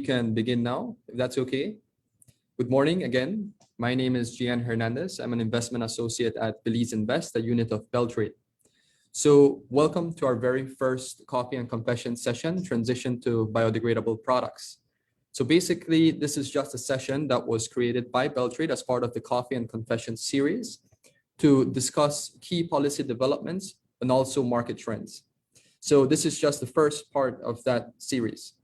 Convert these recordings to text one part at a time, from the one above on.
can begin now, if that's okay. Good morning again. My name is Gian Hernandez. I'm an investment associate at Belize Invest, a unit of BELTRAIDE. So welcome to our very first coffee and confession session, transition to biodegradable products. So basically, this is just a session that was created by BELTRAIDE as part of the coffee and confession series to discuss key policy developments and also market trends. So this is just the first part of that series.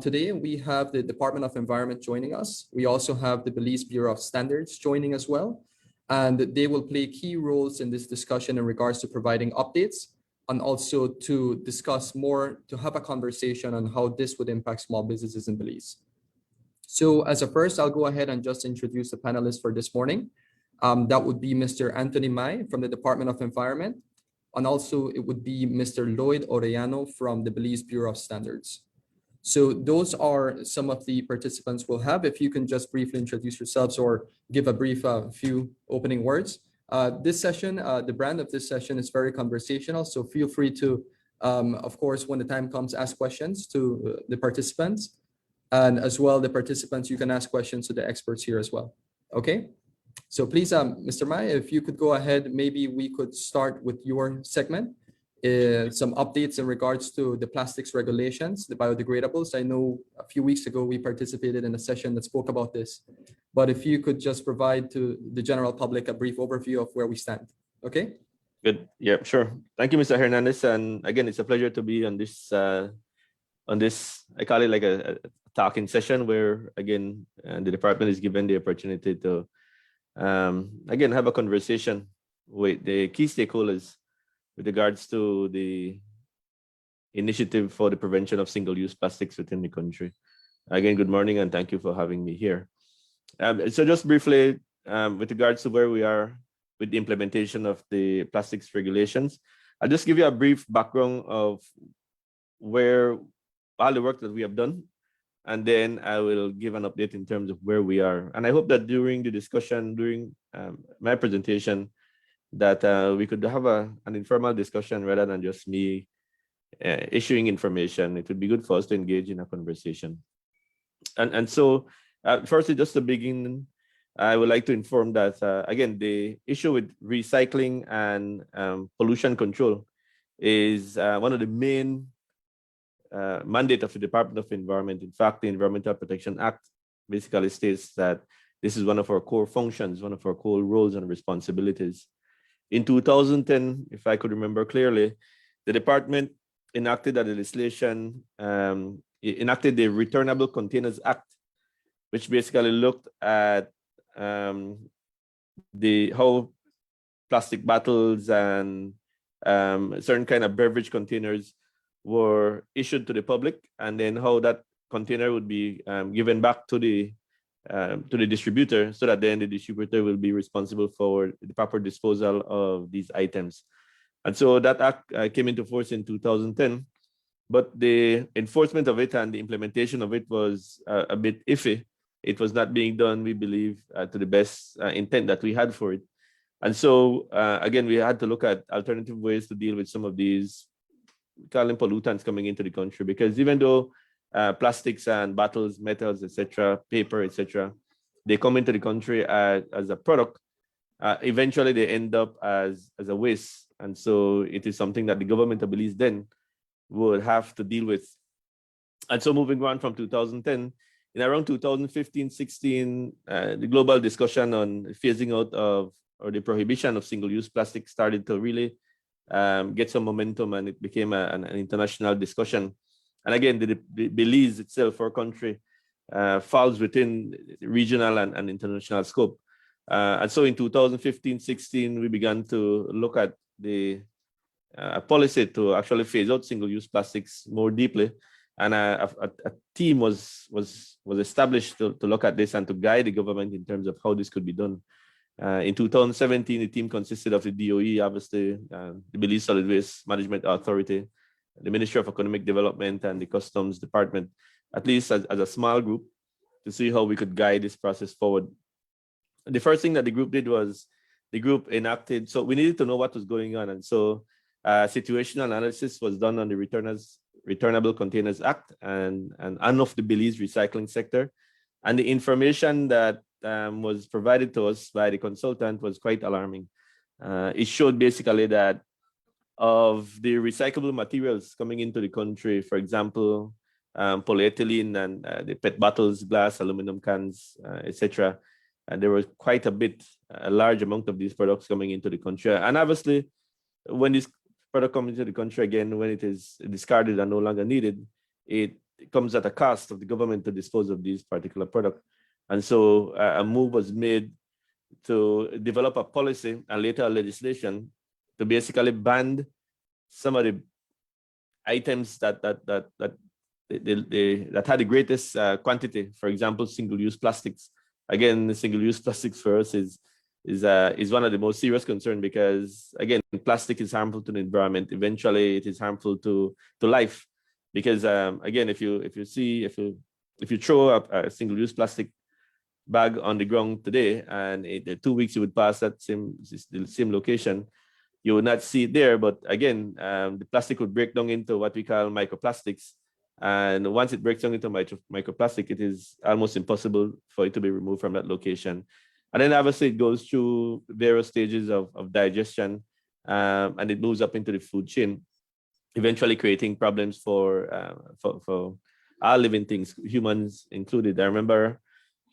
Today, we have the Department of Environment joining us. We also have the Belize Bureau of Standards joining as well. And they will play key roles in this discussion in regards to providing updates and also to discuss more, to have a conversation on how this would impact small businesses in Belize. So as a first, I'll go ahead and just introduce the panelists for this morning. That would be Mr. Anthony Mai from the Department of Environment. And also it would be Mr. Lloyd Orellano from the Belize Bureau of Standards. So those are some of the participants we'll have. If you can just briefly introduce yourselves or give a brief few opening words. This session, the brand of this session is very conversational. So feel free to, of course, when the time comes, ask questions to the participants. And as well, the participants, you can ask questions to the experts here as well. Okay. So please, Mr. Mai, if you could go ahead, maybe we could start with your segment. Some updates in regards to the plastics regulations, the biodegradables. I know a few weeks ago we participated in a session that spoke about this, but if you could just provide to the general public a brief overview of where we stand. Okay. Good. Yeah, sure. Thank you, Mr. Hernandez. And again, it's a pleasure to be on this, I call it like a talking session where, again, the department is given the opportunity to, again, have a conversation with the key stakeholders with regards to the initiative for the prevention of single-use plastics within the country. Again, good morning and thank you for having me here. So just briefly, with regards to where we are with the implementation of the plastics regulations, I'll just give you a brief background of where all the work that we have done, and then I will give an update in terms of where we are. And I hope that during the discussion, during my presentation, that we could have an informal discussion rather than just me issuing information. It would be good for us to engage in a conversation. And so, firstly, just to begin, I would like to inform that, again, the issue with recycling and pollution control is one of the main mandate of the Department of Environment. In fact, the Environmental Protection Act basically states that this is one of our core functions, one of our core roles and responsibilities. In 2010, if I could remember clearly, the department enacted a legislation, enacted the Returnable Continuous Act, which basically looked at how plastic bottles and certain kind of beverage containers were issued to the public, and then how that container would be given back to the distributor, so that then the distributor will be responsible for the proper disposal of these items. And so that act came into force in 2010, but the enforcement of it and the implementation of it was a bit iffy. It was not being done, we believe, to the best intent that we had for it. And so, again, we had to look at alternative ways to deal with some of these carbon pollutants coming into the country, because even though plastics and bottles, metals, etc., paper, etc., they come into the country as a product, eventually they end up as a waste. And so it is something that the government, I believe, then would have to deal with. And so moving on from 2010, in around 2015-16, the global discussion on phasing out of, or the prohibition of single-use plastic started to really get some momentum, and it became an international discussion. And again, the Belize itself, our country, falls within regional and international scope. And so in 2015-16, we began to look at the policy to actually phase out single-use plastics more deeply. And a team was established to look at this and to guide the government in terms of how this could be done. In 2017, the team consisted of the DOE, obviously, the Belize Solid Waste Management Authority, the Ministry of Economic Development, and the Customs Department, at least as a small group, to see how we could guide this process forward. The first thing that the group did was the group enacted, so we needed to know what was going on. And so situational analysis was done on the returners Returnable Continuous Act and of the Belize recycling sector. And the information that was provided to us by the consultant was quite alarming. It showed basically that of the recyclable materials coming into the country, for example, polyethylene and the PET bottles, glass, aluminum cans, etc. And there was quite a large amount of these products coming into the country. And obviously, when this product comes into the country again, when it is discarded and no longer needed, it comes at a cost of the government to dispose of these particular products. And so a move was made to develop a policy and later a legislation to basically ban some of the items that had the greatest quantity. For example, single-use plastics. Again, single-use plastics for us is one of the most serious concerns because, again, plastic is harmful to the environment. Eventually, it is harmful to life because, again, if you throw a single-use plastic bag on the ground today and in 2 weeks you would pass the same location, you would not see it there. But again, the plastic would break down into what we call microplastics. And once it breaks down into microplastic, it is almost impossible for it to be removed from that location. And then obviously it goes through various stages of digestion and it moves up into the food chain, eventually creating problems for all living things, humans included. I remember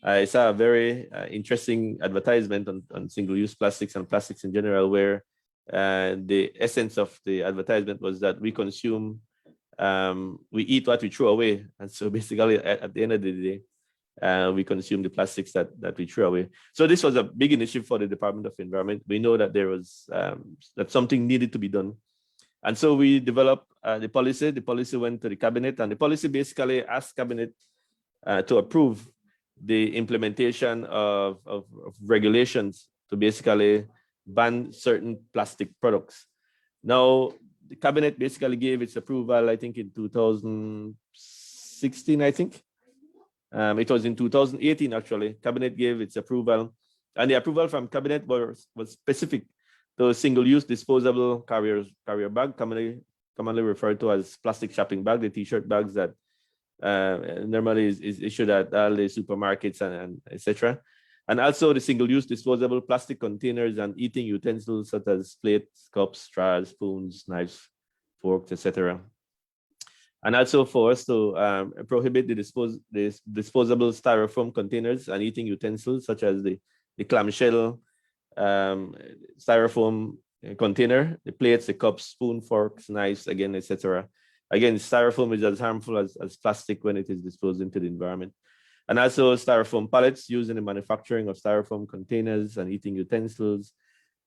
I saw a very interesting advertisement on single-use plastics and plastics in general, where the essence of the advertisement was that we consume, we eat what we throw away. And so basically at the end of the day, we consume the plastics that we throw away. So this was a big initiative for the Department of Environment. We know that there was that something needed to be done. And so we developed the policy. The policy went to the cabinet, and the policy basically asked cabinet to approve the implementation of regulations to basically ban certain plastic products. Now, the cabinet basically gave its approval, I think, in 2016, I think. It was in 2018, actually. Cabinet gave its approval, and the approval from cabinet was specific to single-use disposable carrier bag, commonly referred to as plastic shopping bag, the T-shirt bags that normally is issued at all the supermarkets and etc. And also the single-use disposable plastic containers and eating utensils such as plates, cups, straws, spoons, knives, forks, etc. And also for us to prohibit the disposable styrofoam containers and eating utensils such as the clamshell styrofoam container, the plates, the cups, spoon, forks, knives, again, etc. Again, styrofoam is as harmful as plastic when it is disposed into the environment. And also styrofoam pallets used in the manufacturing of styrofoam containers and eating utensils.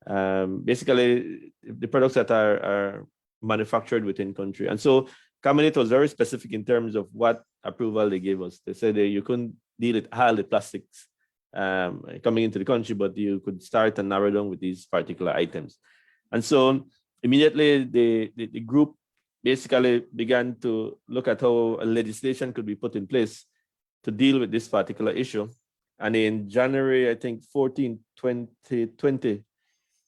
Basically, the products that are manufactured within country. And so cabinet was very specific in terms of what approval they gave us. They said that you couldn't deal with all the plastics coming into the country, but you could start and narrow down with these particular items. And so immediately the group basically began to look at how a legislation could be put in place to deal with this particular issue. And in January, I think 14, 2020,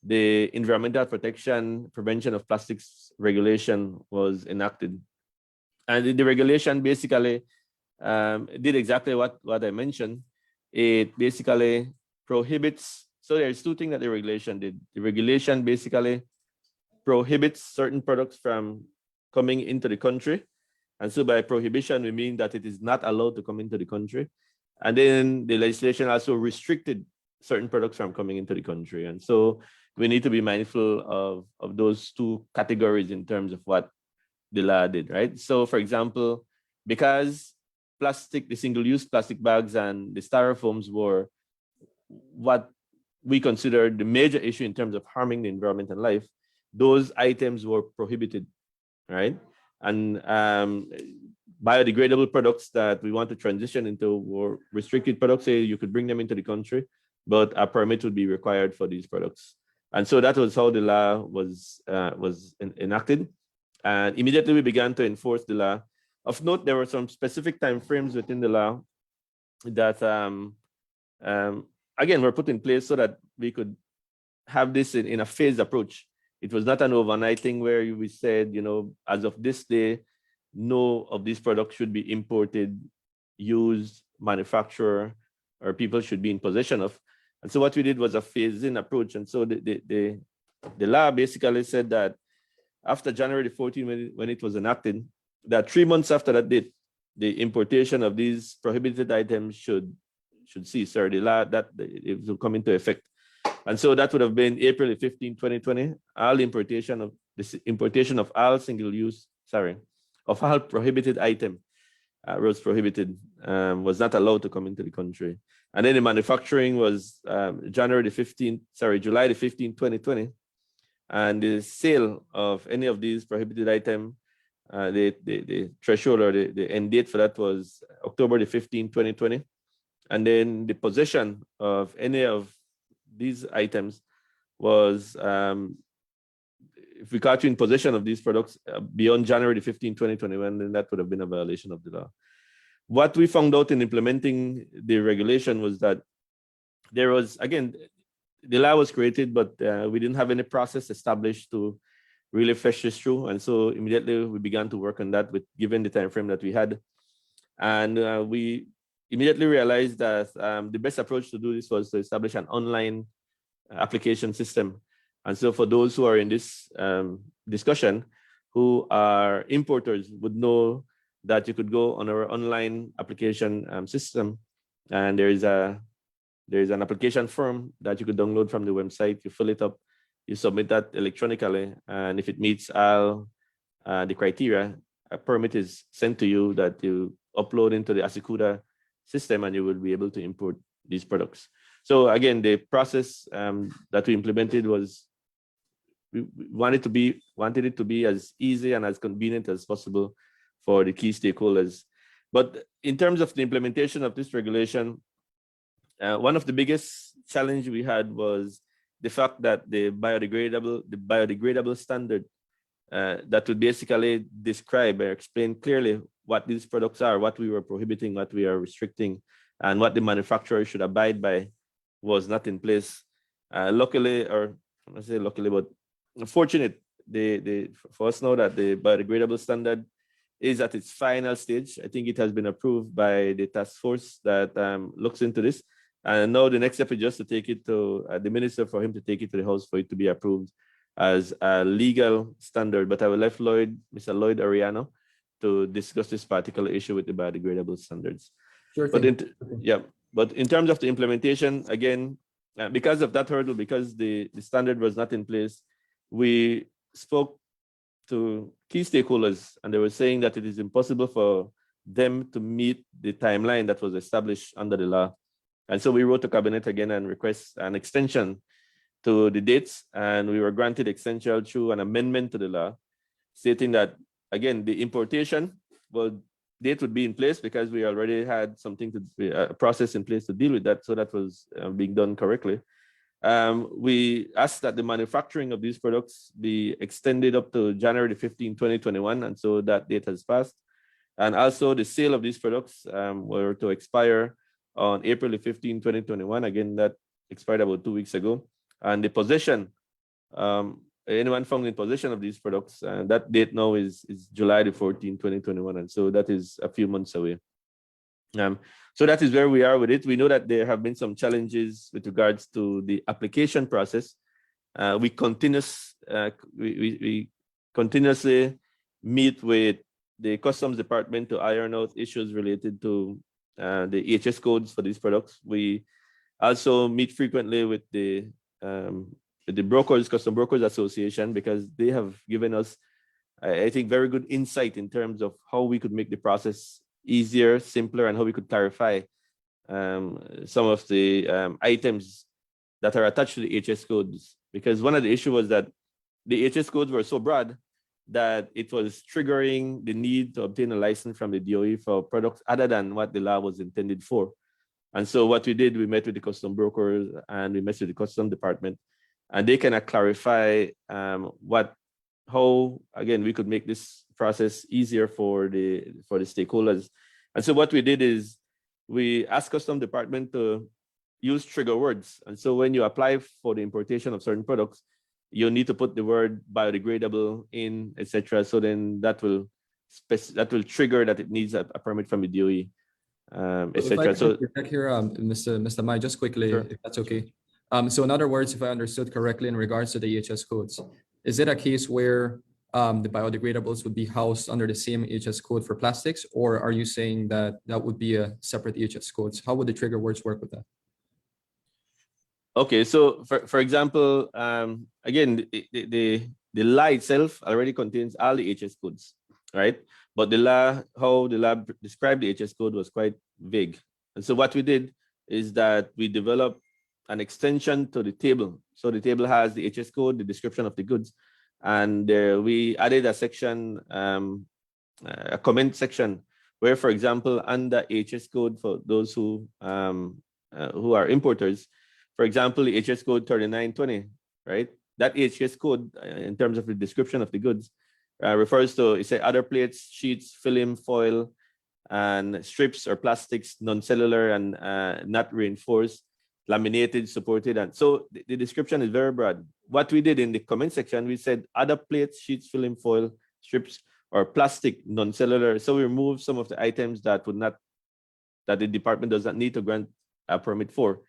the Environmental Protection Prevention of Plastics Regulation was enacted. And the regulation basically did exactly what I mentioned. It basically prohibits, so there's two things that the regulation did. The regulation basically prohibits certain products from coming into the country. And so by prohibition, we mean that it is not allowed to come into the country. And then the legislation also restricted certain products from coming into the country. And so we need to be mindful of those two categories in terms of what the law did, right? So for example, because plastic, the single-use plastic bags and the styrofoams were what we consider the major issue in terms of harming the environment and life, those items were prohibited, right? And biodegradable products that we want to transition into were restricted products. Say you could bring them into the country, but a permit would be required for these products. And so that was how the law was enacted. And immediately we began to enforce the law. Of note, there were some specific timeframes within the law that, again, were put in place so that we could have this in a phased approach. It was not an overnight thing where we said, you know, as of this day, know of these products should be imported, used, manufactured, or people should be in possession of. And so what we did was a phase-in approach. And so the law basically said that after January 14, when it was enacted, that 3 months after that date, the importation of these prohibited items should cease, or the law that it will come into effect. And so that would have been April 15, 2020. All importation of all single-use, of all prohibited item was prohibited, was not allowed to come into the country. And then the manufacturing was July the 15th, 2020. And the sale of any of these prohibited item, the threshold or the end date for that was October the 15th, 2020. And then the possession of any of these items was, if we caught you in possession of these products beyond January 15, 2021, then that would have been a violation of the law. What we found out in implementing the regulation was that there was, again, the law was created, but we didn't have any process established to really flesh this through. And so immediately we began to work on that given the time frame that we had. And we immediately realized that the best approach to do this was to establish an online application system. And so for those who are in this discussion, who are importers, would know that you could go on our online application system, and there is an application form that you could download from the website. You fill it up, you submit that electronically, and if it meets all the criteria, a permit is sent to you that you upload into the ASICUDA system, and you will be able to import these products. So again, the process that we implemented was, we wanted it to be as easy and as convenient as possible for the key stakeholders. But in terms of the implementation of this regulation, one of the biggest challenge we had was the fact that the biodegradable standard that would basically describe or explain clearly what these products are, what we were prohibiting, what we are restricting, and what the manufacturer should abide by was not in place. Luckily, or I say luckily, but fortunate, for us now that the biodegradable standard is at its final stage. I think it has been approved by the task force that looks into this. And now the next step is just to take it to the minister, for him to take it to the House for it to be approved as a legal standard. But I will let Mr. Lloyd Ariano to discuss this particular issue with the biodegradable standards. Sure But thing. but in terms of the implementation, again, because of that hurdle, because the standard was not in place, we spoke to key stakeholders, and they were saying that it is impossible for them to meet the timeline that was established under the law. And so we wrote to Cabinet again and request an extension to the dates, and we were granted extension through an amendment to the law, stating that, again, the importation, date would be in place because we already had a process in place to deal with that, so that was being done correctly. We asked that the manufacturing of these products be extended up to January 15, 2021, and so that date has passed. And also the sale of these products were to expire on April 15, 2021. Again, that expired about 2 weeks ago. And the possession, anyone found in possession of these products, that date now is July 14, 2021. And so that is a few months away. So that is where we are with it. We know that there have been some challenges with regards to the application process. We continuously meet with the Customs Department to iron out issues related to the HS codes for these products. We also meet frequently with the brokers, Custom Brokers Association, because they have given us, I think, very good insight in terms of how we could make the process easier, simpler, and how we could clarify some of the items that are attached to the HS codes. Because one of the issues was that the HS codes were so broad that it was triggering the need to obtain a license from the DOE for products other than what the law was intended for. And so what we did, we met with the custom brokers and we met with the Custom Department, and they kind of clarify how again we could make this process easier for the stakeholders. And so what we did is we asked Custom Department to use trigger words. And so when you apply for the importation of certain products, you need to put the word biodegradable in, etc. So then that will that will trigger that it needs a permit from the DOE, If I etc. can So interject here, Mr. Mai, just quickly, sure. if that's okay. So in other words, if I understood correctly in regards to the EHS codes, is it a case where the biodegradables would be housed under the same EHS code for plastics, or are you saying that that would be a separate EHS codes? How would the trigger words work with that? Okay, so for example, again, the law itself already contains all the HS codes, right? But the law, how the law described the HS code was quite vague. And so what we did is that we developed an extension to the table. So the table has the HS code, the description of the goods, and we added a section, a comment section, where, for example, under HS code for those who are importers, for example, the HS code 3920, right? That HS code, in terms of the description of the goods, refers to, it say, other plates, sheets, film, foil, and strips or plastics, non-cellular and not reinforced, laminated, supported. And so the description is very broad. What we did in the comment section, we said other plates, sheets, film, foil, strips, or plastic, non-cellular. So we removed some of the items that that the department does not need to grant a permit for.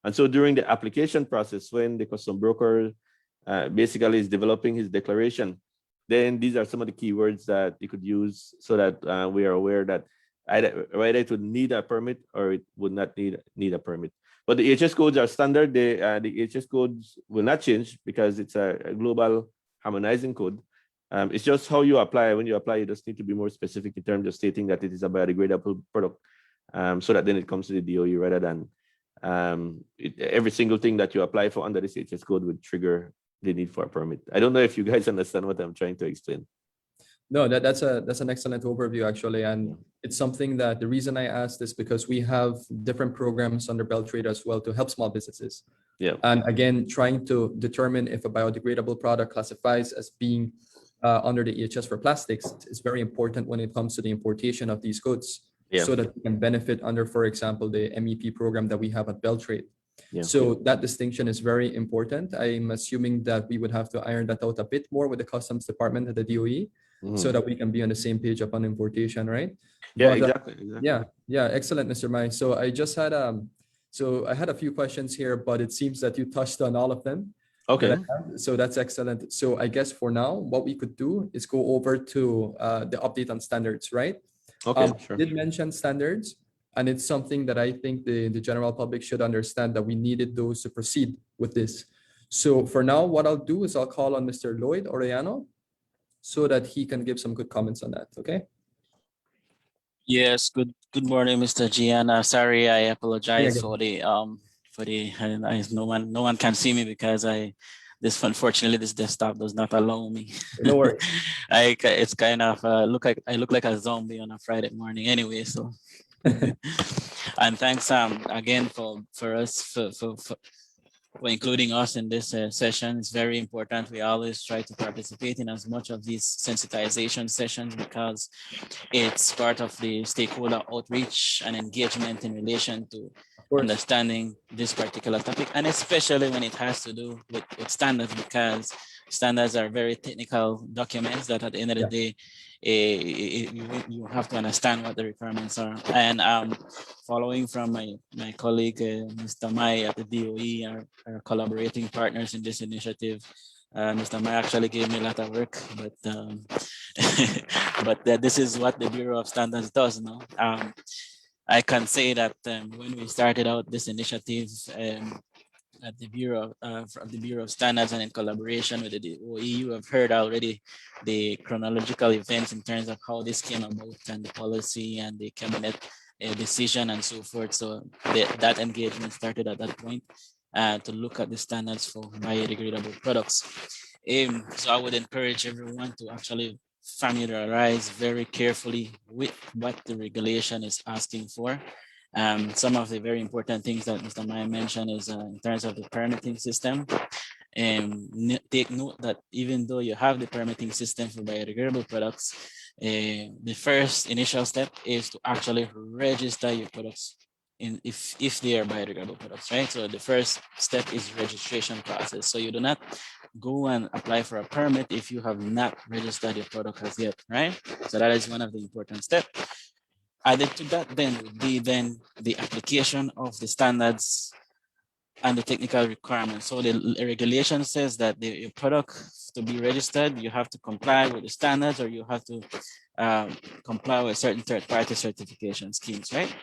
And so during the application process, when the custom broker basically is developing his declaration, then these are some of the keywords that you could use so that we are aware that either it would need a permit or it would not need a permit. But the HS codes are standard. The HS codes will not change because it's a global harmonizing code. It's just how you apply. When you apply, you just need to be more specific in terms of stating that it is a biodegradable product, so that then it comes to the DOE rather than every single thing that you apply for under this HS code would trigger the need for a permit. I don't know if you guys understand what I'm trying to explain. No, that's an excellent overview, actually. And it's something that the reason I asked is because we have different programs under BELTRAIDE as well to help small businesses. Yeah. And again, trying to determine if a biodegradable product classifies as being under the EHS for plastics is very important when it comes to the importation of these goods. Yeah. So that we can benefit under, for example, the MEP program that we have at BELTRAIDE. Yeah. So that distinction is very important. I'm assuming that we would have to iron that out a bit more with the Customs Department at the DOE, so that we can be on the same page upon importation, right? Yeah, But, exactly. yeah, excellent, Mr. Mai. So I just had so I had a few questions here, but it seems that you touched on all of them. Okay. So that's excellent. So I guess for now, what we could do is go over to the update on standards, right? Okay, sure. Did mention standards, and it's something that I think the general public should understand that we needed those to proceed with this. So for now, what I'll do is I'll call on Mr. Lloyd Orellano so that he can give some good comments on that. Okay. Yes. Good morning, Mr. Gian. Sorry, I apologize Yeah, for the no one can see me because unfortunately this desktop does not allow me. no worries. It's kind of I look like a zombie on a Friday morning anyway. So and thanks again for including us in this session. It's very important. We always try to participate in as much of these sensitization sessions because it's part of the stakeholder outreach and engagement in relation to understanding this particular topic, and especially when it has to do with standards, because standards are very technical documents that at the end of the day, you have to understand what the requirements are. And following from my colleague, Mr. Mai at the DOE, our collaborating partners in this initiative, Mr. Mai actually gave me a lot of work, but this is what the Bureau of Standards does now. I can say that when we started out this initiative at the Bureau of Standards and in collaboration with the DOE, you have heard already the chronological events in terms of how this came about and the policy and the cabinet decision and so forth. So that engagement started at that point to look at the standards for biodegradable products. So I would encourage everyone to actually familiarize very carefully with what the regulation is asking for. Some of the very important things that Mr. Mai mentioned is in terms of the permitting system. Take note that even though you have the permitting system for biodegradable products, the first initial step is to actually register your products if they are biodegradable products, right? So the first step is registration process. So you do not go and apply for a permit if you have not registered your product as yet, right? So that is one of the important steps. Added to that then would be then the application of the standards and the technical requirements. So the regulation says that your product to be registered, you have to comply with the standards, or you have to comply with certain third-party certification schemes, right?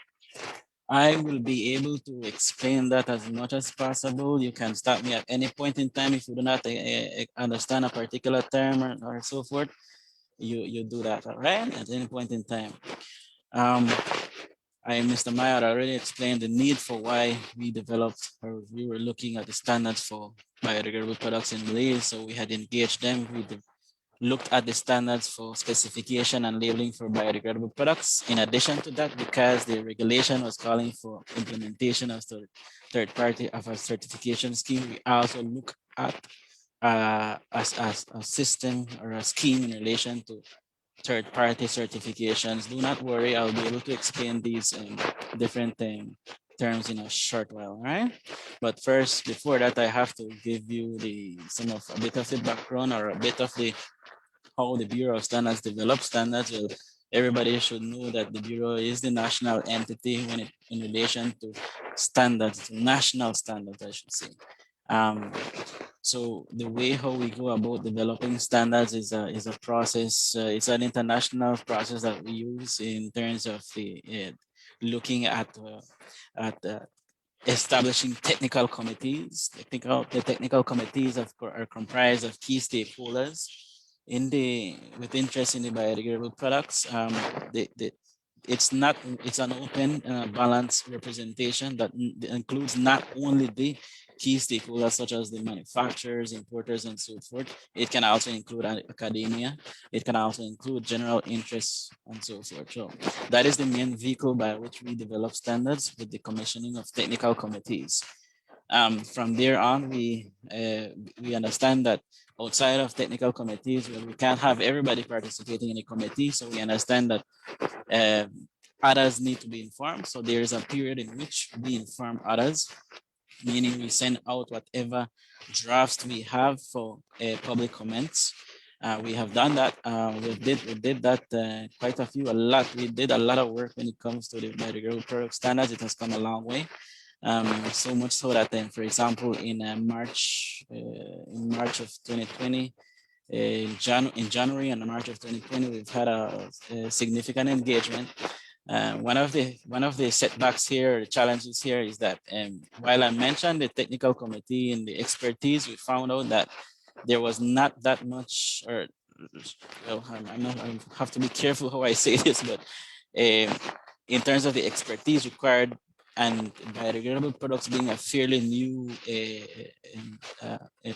I will be able to explain that as much as possible. You can stop me at any point in time if you do not understand a particular term or so forth. You do that, all right? At any point in time. Mr. Meyer already explained the need for why we developed, or we were looking at the standards for biodegradable products in Belize. So we had engaged them. We looked at the standards for specification and labeling for biodegradable products. In addition to that, because the regulation was calling for implementation of the third party of a certification scheme, we also look at a system or a scheme in relation to third-party certifications. Do not worry, I'll be able to explain these different terms in a short while, right? But first, before that, I have to give you a bit of the background, or a bit of how the Bureau of Standards develops standards. Well, everybody should know that the Bureau is the national entity in relation to standards, to national standards, I should say. So the way how we go about developing standards is a process. It's an international process that we use in terms of looking at establishing technical committees. The technical committees are comprised of key stakeholders with interest in the biodegradable products. It's an open balanced representation that includes not only the key stakeholders such as the manufacturers, importers, and so forth. It can also include academia. It can also include general interests and so forth. So that is the main vehicle by which we develop standards, with the commissioning of technical committees. From there on, we understand that outside of technical committees, we can't have everybody participating in a committee. So we understand that others need to be informed. So there is a period in which we inform others, meaning we send out whatever drafts we have for public comments. We have done that. We did that a lot. We did a lot of work when it comes to the biodegradable product standards. It has come a long way. So much so that, for example, in March of 2020, in January and March of 2020, we've had a significant engagement. One of the setbacks here, the challenges here, is that while I mentioned the technical committee and the expertise, we found out that there was not that much, or I have to be careful how I say this, but in terms of the expertise required, and biodegradable products being a fairly new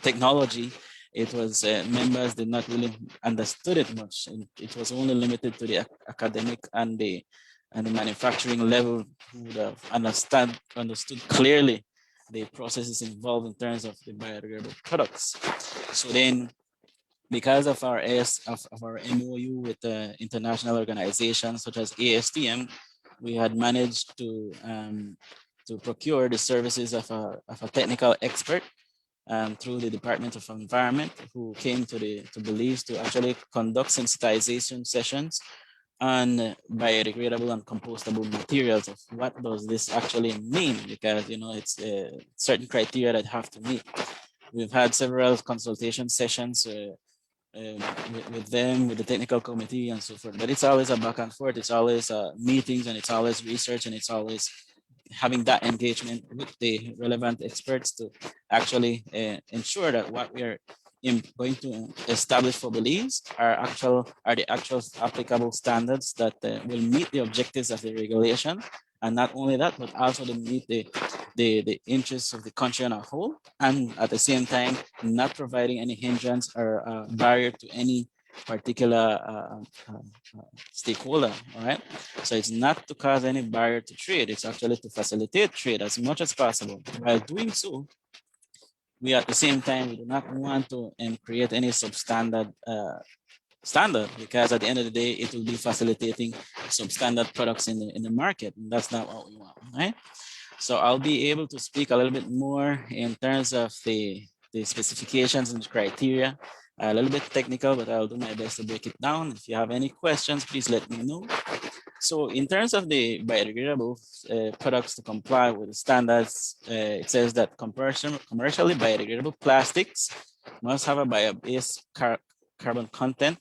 technology, it was members did not really understood it much. And it was only limited to the academic and the manufacturing level, who would have understood clearly the processes involved in terms of the biodegradable products. So then, because of our MOU with international organizations such as ASTM, we had managed to procure the services of a technical expert through the Department of Environment, who came to Belize to actually conduct sensitization sessions on biodegradable and compostable materials. Of what does this actually mean? Because it's certain criteria that have to meet. We've had several consultation sessions with them, with the technical committee and so forth. But it's always a back and forth. It's always meetings, and it's always research, and it's always having that engagement with the relevant experts to actually ensure that what we are going to establish for Belize are the actual applicable standards that will meet the objectives of the regulation. And not only that, but also to meet the interests of the country on a whole, and at the same time, not providing any hindrance or barrier to any particular stakeholder. All right. So it's not to cause any barrier to trade. It's actually to facilitate trade as much as possible. While doing so, we at the same time, we do not want to create any substandard standard, because at the end of the day, it will be facilitating substandard products in the market. And that's not what we want, right? So I'll be able to speak a little bit more in terms of the specifications and criteria, a little bit technical, but I'll do my best to break it down. If you have any questions, please let me know. So in terms of the biodegradable products to comply with the standards, it says that commercially biodegradable plastics must have a bio-based carbon content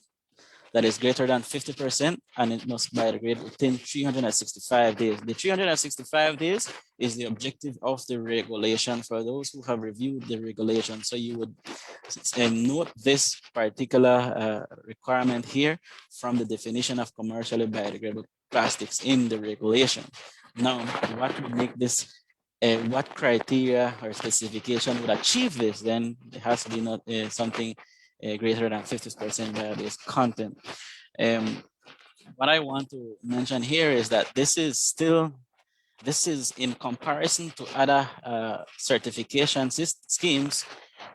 that is greater than 50%, and it must biodegrade within 365 days. The 365 days is the objective of the regulation for those who have reviewed the regulation. So you would note this particular requirement here from the definition of commercially biodegradable plastics in the regulation. Now, what would make this, what criteria or specification would achieve this? Then it has to be not something greater than 50% bio-based content. What I want to mention here is that this is in comparison to other certification schemes,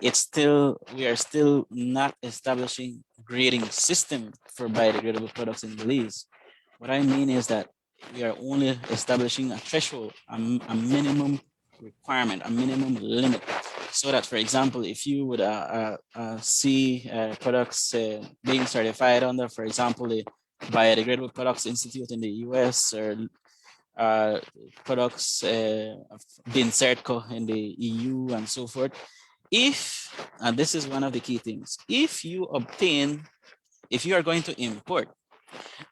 we are still not establishing grading system for biodegradable products in Belize. What I mean is that we are only establishing a threshold, a minimum requirement, a minimum limit, so that, for example, if you would see products being certified under, for example, the Biodegradable Products Institute in the US, or products BINCERTCO in the EU and so forth, and this is one of the key things, if you are going to import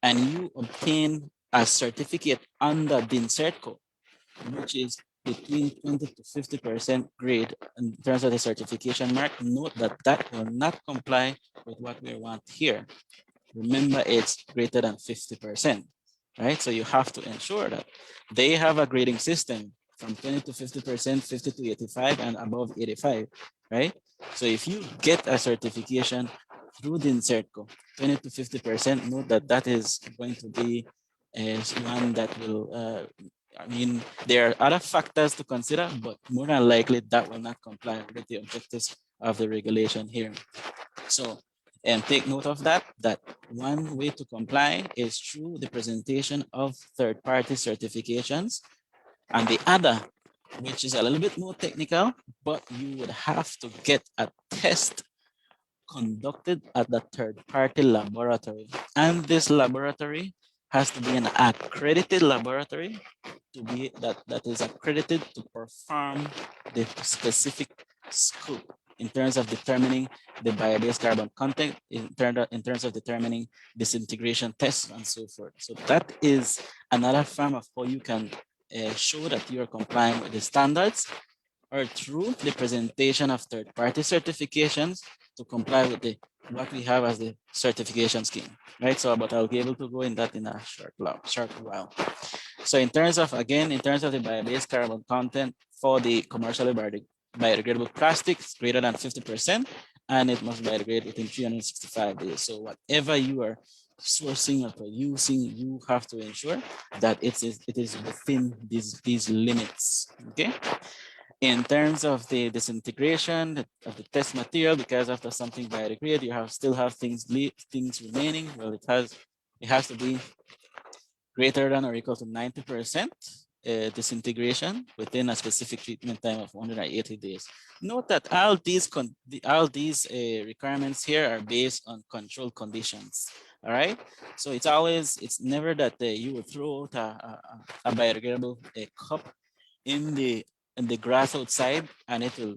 and you obtain a certificate under BINCERTCO, which is between 20 to 50% grade in terms of the certification mark, note that that will not comply with what we want here. Remember, it's greater than 50%, right? So you have to ensure that they have a grading system from 20 to 50%, 50 to 85, and above 85, right? So if you get a certification through the BINCERTCO, 20 to 50%, note that that is going to be one that will I mean, there are other factors to consider, but more than likely that will not comply with the objectives of the regulation here. So, and take note of that one way to comply is through the presentation of third-party certifications, and the other, which is a little bit more technical, but you would have to get a test conducted at the third-party laboratory. And this laboratory has to be an accredited laboratory to be that is accredited to perform the specific scope in terms of determining the bio-based carbon content, in terms of determining disintegration tests and so forth. So that is another form of how you can show that you are complying with the standards, or through the presentation of third-party certifications to comply with what we have as the certification scheme, right? So, but I'll be able to go in that in a short while. So in terms of the bio-based carbon content for the commercially biodegradable plastics, greater than 50%, and it must biodegrade within 365 days. So whatever you are sourcing or producing, you have to ensure that it is within these limits, okay? In terms of the disintegration of the test material, because after something biodegrade, you still have things remaining. Well, it has to be greater than or equal to 90% disintegration within a specific treatment time of 180 days. Note that all these requirements here are based on controlled conditions. All right, so it's never that you will throw out a biodegradable cup in the grass outside and it will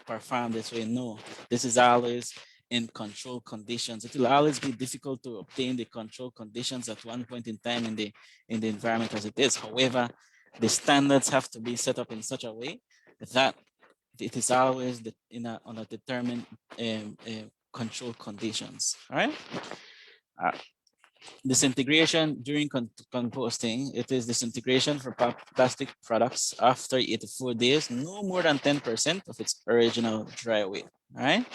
perform this way. No, this is always in control conditions. It will always be difficult to obtain the control conditions at one point in time in the environment as it is. However, the standards have to be set up in such a way that it is always on a determined control conditions. All right. Disintegration during composting, it is disintegration for plastic products after 84 days, no more than 10% of its original dry weight. All right.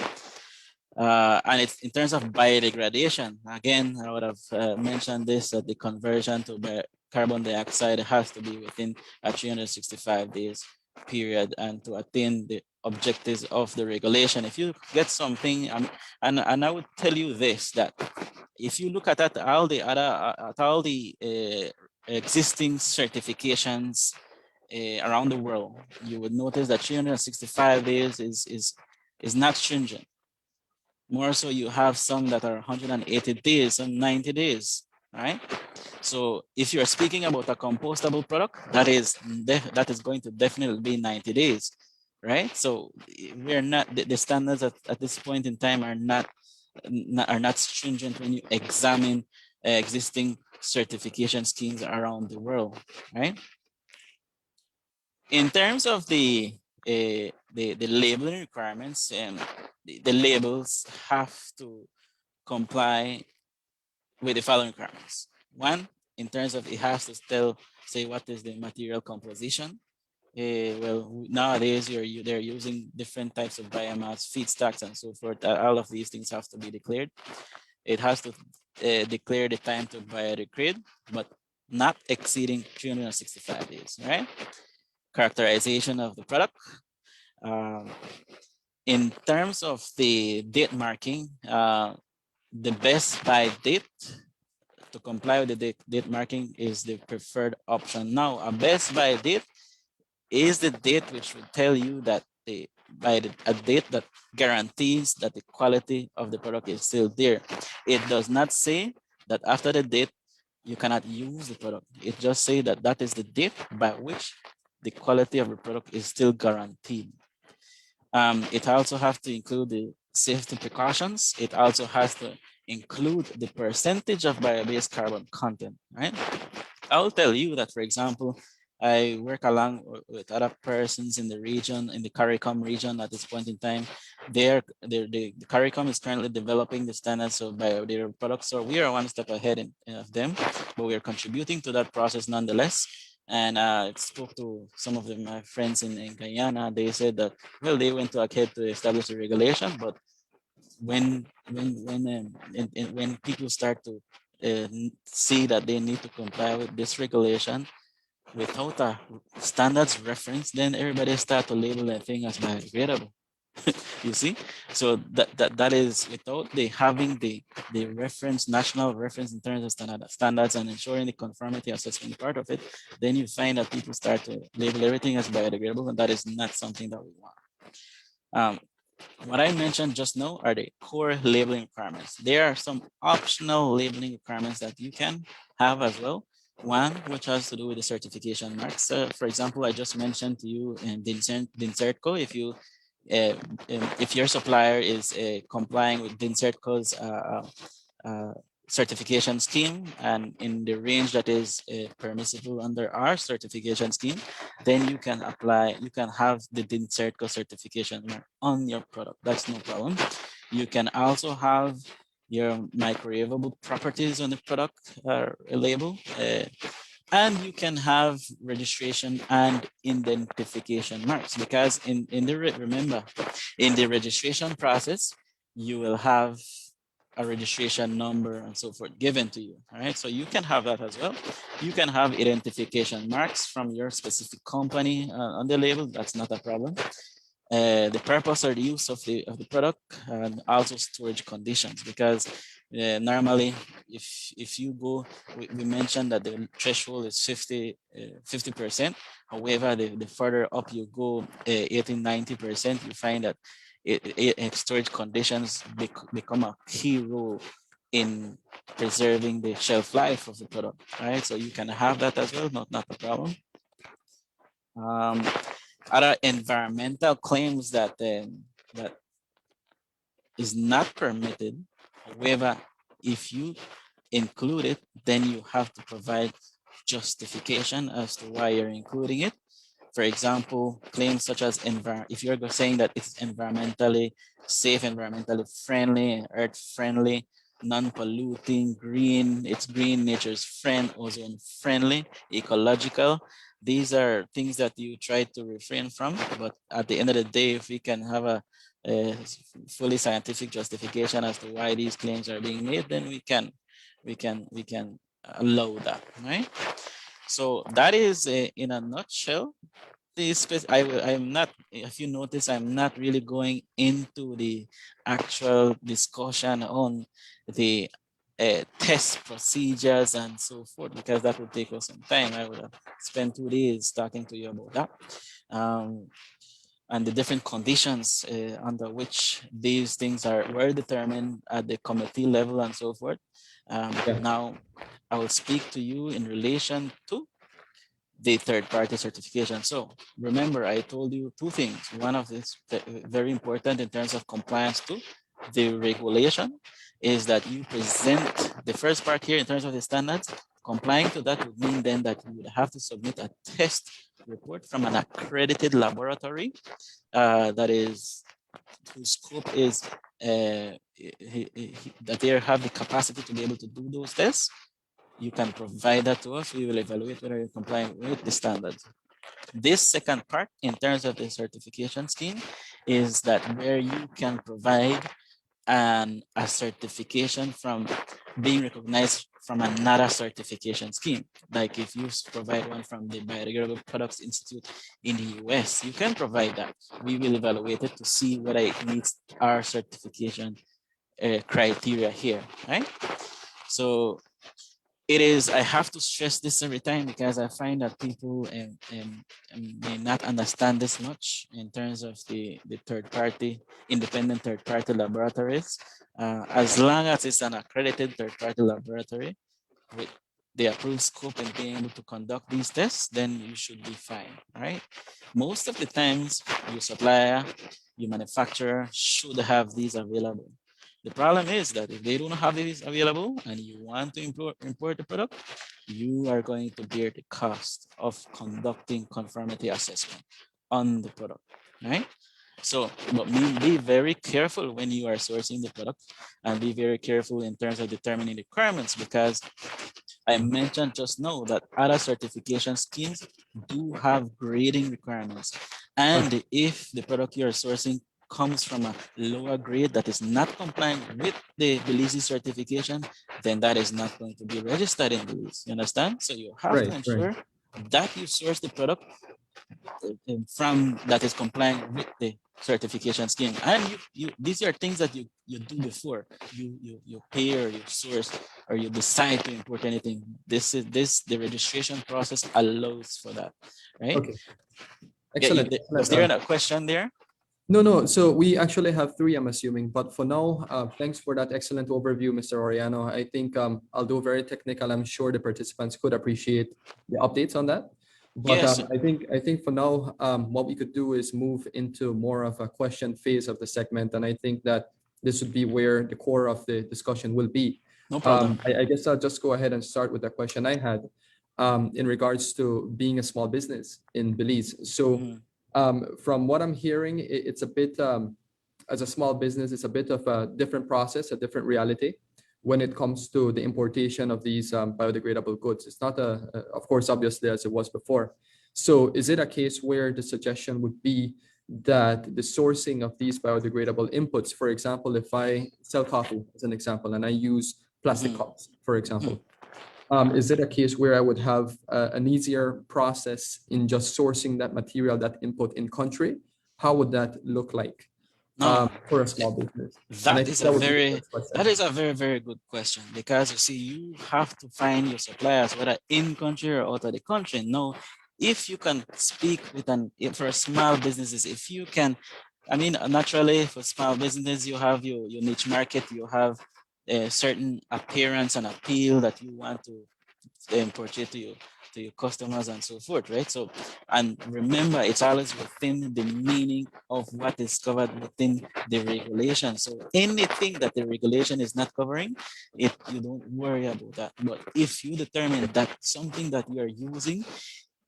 And it's in terms of biodegradation, again, I would have mentioned this, that the conversion to carbon dioxide has to be within 365 days. period and to attain the objectives of the regulation. If you get something, and I would tell you this, that if you look at that, all the other, at all the existing certifications around the world, you would notice that 365 days is not stringent. More so, you have some that are 180 days, some 90 days, right? So if you're speaking about a compostable product, that is going to definitely be 90 days, right? So we're not, the standards at this point in time are not stringent when you examine existing certification schemes around the world, right? In terms of the labeling requirements, the labels have to comply with the following requirements. One, in terms of it has to say what is the material composition. Well, nowadays they're using different types of biomass, feedstocks, and so forth. All of these things have to be declared. It has to declare the time to biodegrade, but not exceeding 365 days, right? Characterization of the product. In terms of the date marking, the best by date to comply with the date marking is the preferred option. Now, a best by date is the date which will tell you that a date that guarantees that the quality of the product is still there. It does not say that after the date you cannot use the product. It just says that that is the date by which the quality of the product is still guaranteed. It also has to include the safety precautions. It also has to include the percentage of bio-based carbon content, right? I'll tell you that, for example, I work along with other persons in the region, in the CARICOM region at this point in time. The CARICOM is currently developing the standards of biodegradable products, so we are one step ahead of them, but we are contributing to that process nonetheless. And I spoke to some of my friends in Guyana. They said that, well, they went ahead to establish a regulation, but when people start to see that they need to comply with this regulation without a standards reference, then everybody start to label that thing as biodegradable. You see, so that is without having the reference, national reference in terms of standards and ensuring the conformity assessment part of it, then you find that people start to label everything as biodegradable, and that is not something that we want. What I mentioned just now are the core labeling requirements. There are some optional labeling requirements that you can have as well. One, which has to do with the certification marks. For example, I just mentioned to you in the INSERTCO, if your supplier is complying with the INSERTCO's certification scheme and in the range that is permissible under our certification scheme, then you can apply, you can have the INSERTCO certification on your product. That's no problem. You can also have your microwavable properties on the product label. And you can have registration and identification marks, because remember, in the registration process, you will have a registration number and so forth given to you. All right, so you can have that as well. You can have identification marks from your specific company on the label. That's not a problem. The purpose or the use of the product, and also storage conditions, because normally if you go, we mentioned that the threshold is 50%. However, the further up you go, 80-90%, you find that storage conditions become a key role in preserving the shelf life of the product. Right, so you can have that as well, not a problem. Other environmental claims that is not permitted. However, if you include it, then you have to provide justification as to why you're including it. For example, claims such as if you're saying that it's environmentally safe, environmentally friendly, earth friendly, non-polluting, green, it's green, nature's friend, ozone friendly, ecological. These are things that you try to refrain from, but at the end of the day, if we can have a fully scientific justification as to why these claims are being made, then we can allow that, right? So that is in a nutshell I'm not, if you notice, I'm not really going into the actual discussion on the test procedures and so forth, because that would take us some time. I would have spent 2 days talking to you about that. And the different conditions under which these things were determined at the committee level and so forth. Yeah. Now, I will speak to you in relation to the third-party certification. So remember, I told you 2 things. One of this very important in terms of compliance to the regulation is that you present the first part here in terms of the standards. Complying to that would mean then that you would have to submit a test report from an accredited laboratory that is, whose scope is that they have the capacity to be able to do those tests. You can provide that to us. We will evaluate whether you're complying with the standards. This second part in terms of the certification scheme is that where you can provide a certification from being recognized from another certification scheme. Like if you provide one from the Biodegradable Products Institute in the US, you can provide that. We will evaluate it to see whether it meets our certification criteria here, right? So it is, I have to stress this every time because I find that people may not understand this much in terms of the independent third party laboratories. As long as it's an accredited third party laboratory with the approved scope and being able to conduct these tests, then you should be fine, right? Most of the times, your supplier, your manufacturer should have these available. The problem is that if they don't have these available and you want to import the product, you are going to bear the cost of conducting conformity assessment on the product, right? So, but be very careful when you are sourcing the product and be very careful in terms of determining the requirements, because I mentioned just now that other certification schemes do have grading requirements. And if the product you're sourcing comes from a lower grade that is not complying with the Belize certification, then that is not going to be registered in Belize. You understand? So you have to ensure that you source the product from that is complying with the certification scheme. And these are things that you do before you pay or you source or you decide to import anything. The registration process allows for that, right? Okay. Excellent. Was there a question there? No. So we actually have 3, I'm assuming. But for now, thanks for that excellent overview, Mr. Oriano. I think I'll do very technical. I'm sure the participants could appreciate the updates on that. But Yes. I think for now, what we could do is move into more of a question phase of the segment. And I think that this would be where the core of the discussion will be. No problem. I guess I'll just go ahead and start with the question I had in regards to being a small business in Belize. So from what I'm hearing, it's a bit, as a small business, it's a bit of a different process, a different reality when it comes to the importation of these biodegradable goods. It's not, of course, obviously, as it was before. So is it a case where the suggestion would be that the sourcing of these biodegradable inputs, for example, if I sell coffee as an example, and I use plastic cups, for example, is it a case where I would have an easier process in just sourcing that material, that input in country? How would that look like for a small business? That is a very, very good question, because you see, you have to find your suppliers, whether in country or out of the country. Now, if you can speak with for small businesses, if you can, I mean, naturally for small businesses, you have your niche market, you have a certain appearance and appeal that you want to portray to your customers and so forth, right? So, and remember, it's always within the meaning of what is covered within the regulation. So anything that the regulation is not covering, you don't worry about that. But if you determine that something that you are using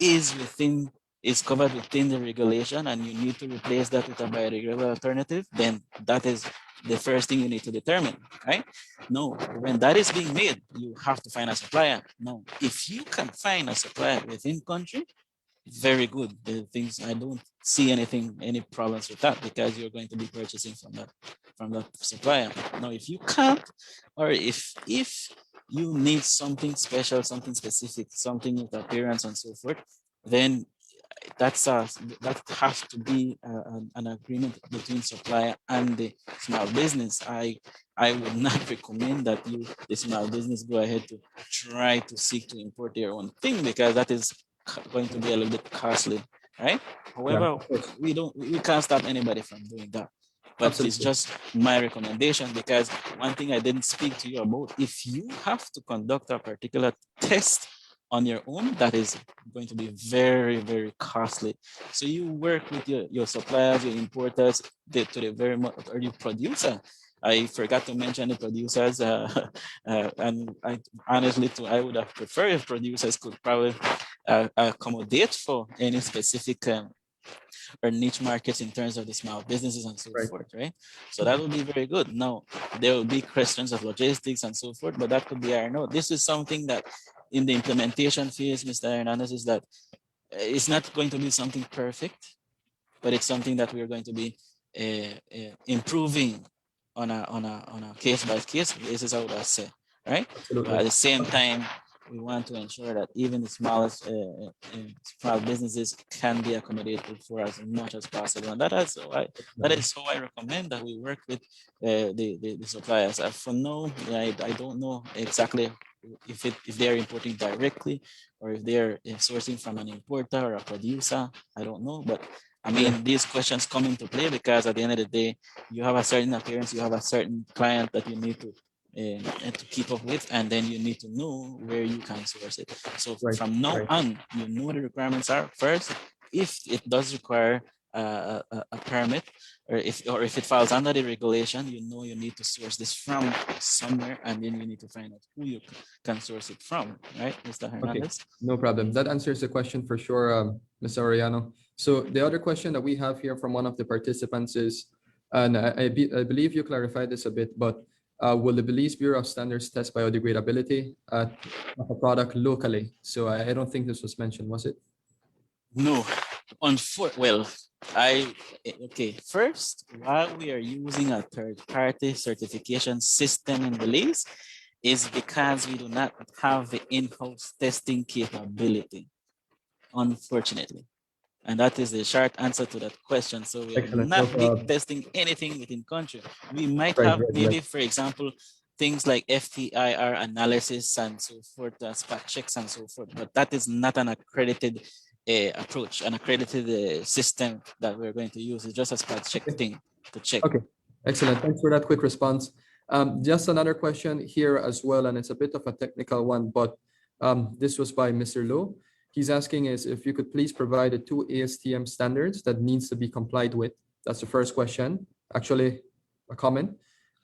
is covered within the regulation and you need to replace that with a biodegradable alternative, then that is the first thing you need to determine, right? No, when that is being made, you have to find a supplier. No, if you can find a supplier within country, very good. The things, I don't see any problems with that, because you're going to be purchasing from that supplier. Now, if you can't, or if you need something special, something specific, something with appearance and so forth, then that has to be an agreement between supplier and the small business. I would not recommend that the small business, go ahead to try to seek to import their own thing, because that is going to be a little bit costly, right? Yeah, However, of course. we can't stop anybody from doing that. But it's Absolutely. just my recommendation, because one thing I didn't speak to you about, if you have to conduct a particular test on your own, that is going to be very, very costly. So you work with your suppliers, your importers, to the very much, or your producer. I forgot to mention the producers, and I honestly, I would have preferred if producers could probably accommodate for any specific or niche markets in terms of the small businesses and so Right. forth, right? So that would be very good. Now, there will be questions of logistics and so forth, but that could be ironed out. This is something that in the implementation phase, Mr. Hernandez, is that it's not going to be something perfect, but it's something that we're going to be improving on a case-by-case basis, I would say, right? But Absolutely. at the same time, we want to ensure that even the smallest small businesses can be accommodated for as much as possible, and that is how I recommend that we work with the suppliers. For now, I don't know exactly if they're importing directly or if they're sourcing from an importer or a producer. I don't know, but I mean, these questions come into play because at the end of the day, you have a certain appearance, you have a certain client that you need to keep up with, and then you need to know where you can source it. So Right. from now Right. on, you know the requirements are first. If it does require a permit, or if it falls under the regulation, you know you need to source this from somewhere, and then you need to find out who you can source it from, right, Mr. Okay, Hernandez? no problem. That answers the question for sure, Mr. Oriano. So the other question that we have here from one of the participants is, and I believe you clarified this a bit, but will the Belize Bureau of Standards test biodegradability of a product locally? So I don't think this was mentioned, was it? No, well, okay. First, why we are using a third-party certification system in Belize is because we do not have the in-house testing capability, unfortunately. And that is the short answer to that question. So we are Excellent. No not problem. testing anything within country. We might Right, have right, maybe, right. for example, things like FTIR analysis and so forth, spot checks and so forth, but that is not an accredited approach, an accredited system that we're going to use. It's just a spot check thing to check. Okay, excellent. Thanks for that quick response. Just another question here as well, and it's a bit of a technical one, but this was by Mr. Low. He's asking is if you could please provide the 2 ASTM standards that needs to be complied with. That's the first question, actually a comment.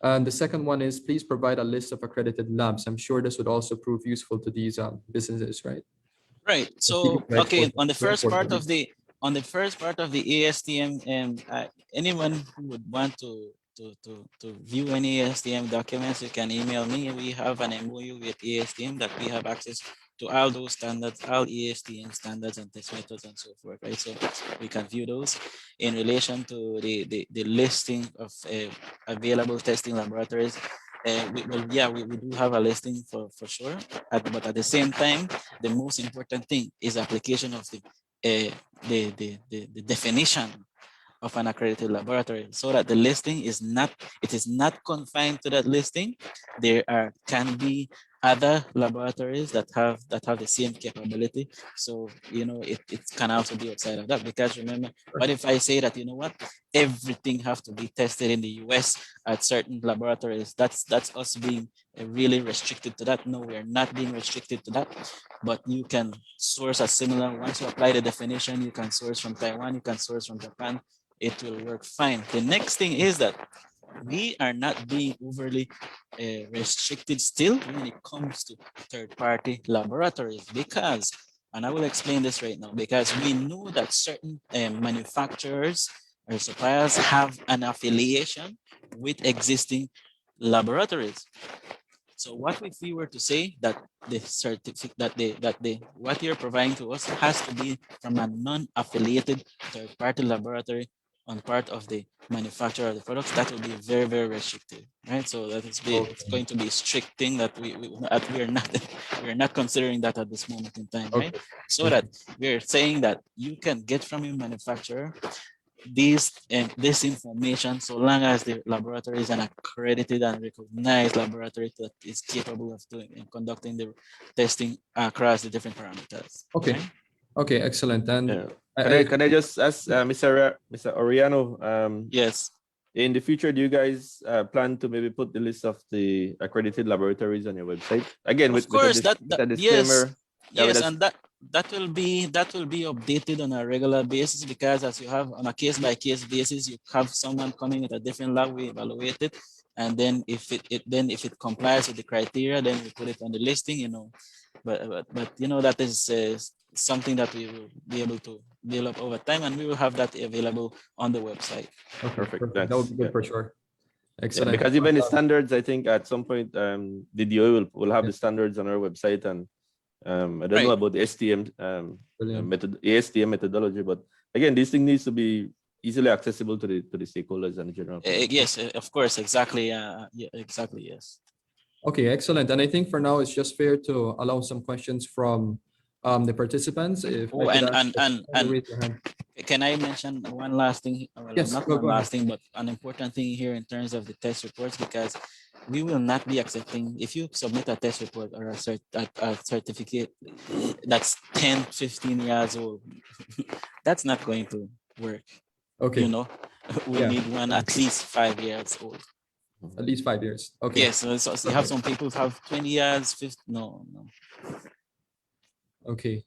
And the second one is please provide a list of accredited labs. I'm sure this would also prove useful to these businesses, right? Right. So okay, on the first part of the the ASTM, anyone who would want to view any ASTM documents, you can email me. We have an MOU with ASTM that we have access to all those standards, all ASTM standards and test methods and so forth, right? So we can view those in relation to the listing of available testing laboratories. We do have a listing for sure, but at the same time, the most important thing is application of the definition of an accredited laboratory, so that the listing is not confined to that listing. There can be other laboratories that have the same capability. So it can also be outside of that, because remember, what if I say that everything have to be tested in the US at certain laboratories? That's us being really restricted to that. No, we are not being restricted to that, but you can source a similar. Once you apply the definition, you can source from Taiwan, you can source from Japan. It will work fine. The next thing is that we are not being overly restricted still when it comes to third-party laboratories, because, and I will explain this right now, because we know that certain manufacturers or suppliers have an affiliation with existing laboratories. So what if we were to say that the certificate that what you're providing to us has to be from a non-affiliated third-party laboratory on part of the manufacturer of the products, that will be very, very restrictive, right? So that is it's going to be a strict thing that we are not we are not considering that at this moment in time, right? Okay. So that we're saying that you can get from your manufacturer this information so long as the laboratory is an accredited and recognized laboratory that is capable of doing and conducting the testing across the different parameters. Okay. Right? Okay, excellent. And Yeah. Can I just ask Mr. Oriano, Yes. in the future, do you guys plan to maybe put the list of the accredited laboratories on your website? Again, Of course, with a disclaimer. yes, and that will be updated on a regular basis, because as you have on a case-by-case basis, you have someone coming with a different lab, we evaluate it, and then if it complies with the criteria, then we put it on the listing, you know. But you know, that is something that we will be able to develop over time, and we will have that available on the website. okay, Perfect. that would be good for sure. Yeah, Excellent. because even the standards, I think at some point, the DOE will have the standards on our website, and I don't know about the STM ASTM methodology, but again, this thing needs to be easily accessible to the stakeholders and the general public. Yes, of course, exactly. Yeah, exactly. Yes. Okay, excellent. And I think for now, it's just fair to allow some questions from the participants. If Oh, I could and raise your hand. can I mention one last thing? Well, Yes, not go one last ahead. thing, but an important thing here in terms of the test reports, because we will not be accepting, if you submit a test report or a certificate that's 10, 15 years old, that's not going to work. Okay. You know, we need one at least 5 years old. At least 5 years. Okay. Yes, so you have some people who have 20 years, 50, no. Okay.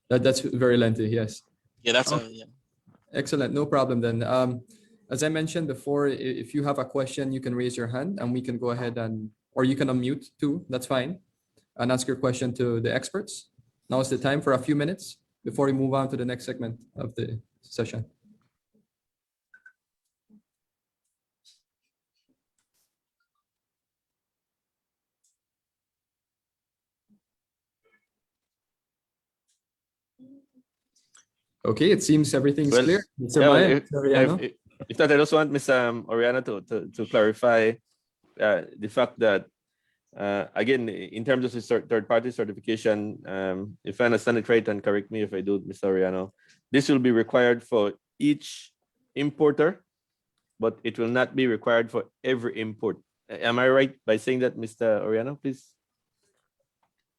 That's very lengthy, yes. Yeah, that's yeah. Excellent, no problem then. As I mentioned before, if you have a question, you can raise your hand and we can go ahead or you can unmute too, that's fine, and ask your question to the experts. Now is the time for a few minutes before we move on to the next segment of the session. Okay, it seems everything's clear. Mr. Maya, if that, I just want Ms. Oriana to clarify the fact that, again, in terms of the third-party certification, if I understand it right, and correct me if I do, Mr. Oriano, this will be required for each importer, but it will not be required for every import. Am I right by saying that, Mr. Oriano, please?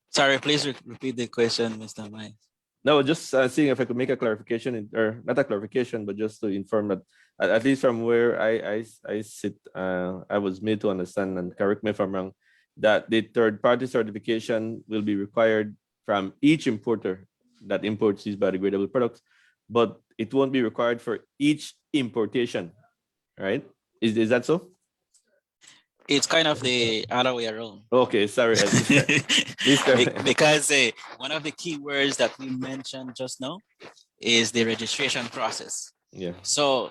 Sorry, please repeat the question, Mr. Maya. No, just seeing if I could make a clarification, or not a clarification, but just to inform that, at least from where I sit, I was made to understand, and correct me if I'm wrong, that the third-party certification will be required from each importer that imports these biodegradable products, but it won't be required for each importation, right? Is that so? It's kind of the other way around. Okay, sorry. Because one of the key words that we mentioned just now is the registration process. Yeah. So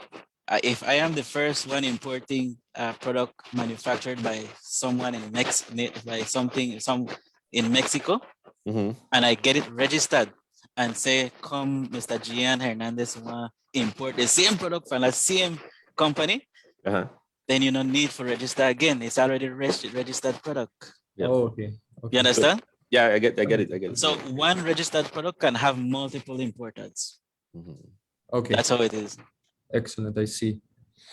if I am the first one importing a product manufactured by someone in in Mexico, mm-hmm. and I get it registered and say, come, Mr. Gian Hernandez, import the same product from the same company. Then you don't need for register again. It's already registered product. Yep. Oh, okay. You understand? Yeah, I get it. So one registered product can have multiple importers. Mm-hmm. Okay. That's how it is. Excellent, I see.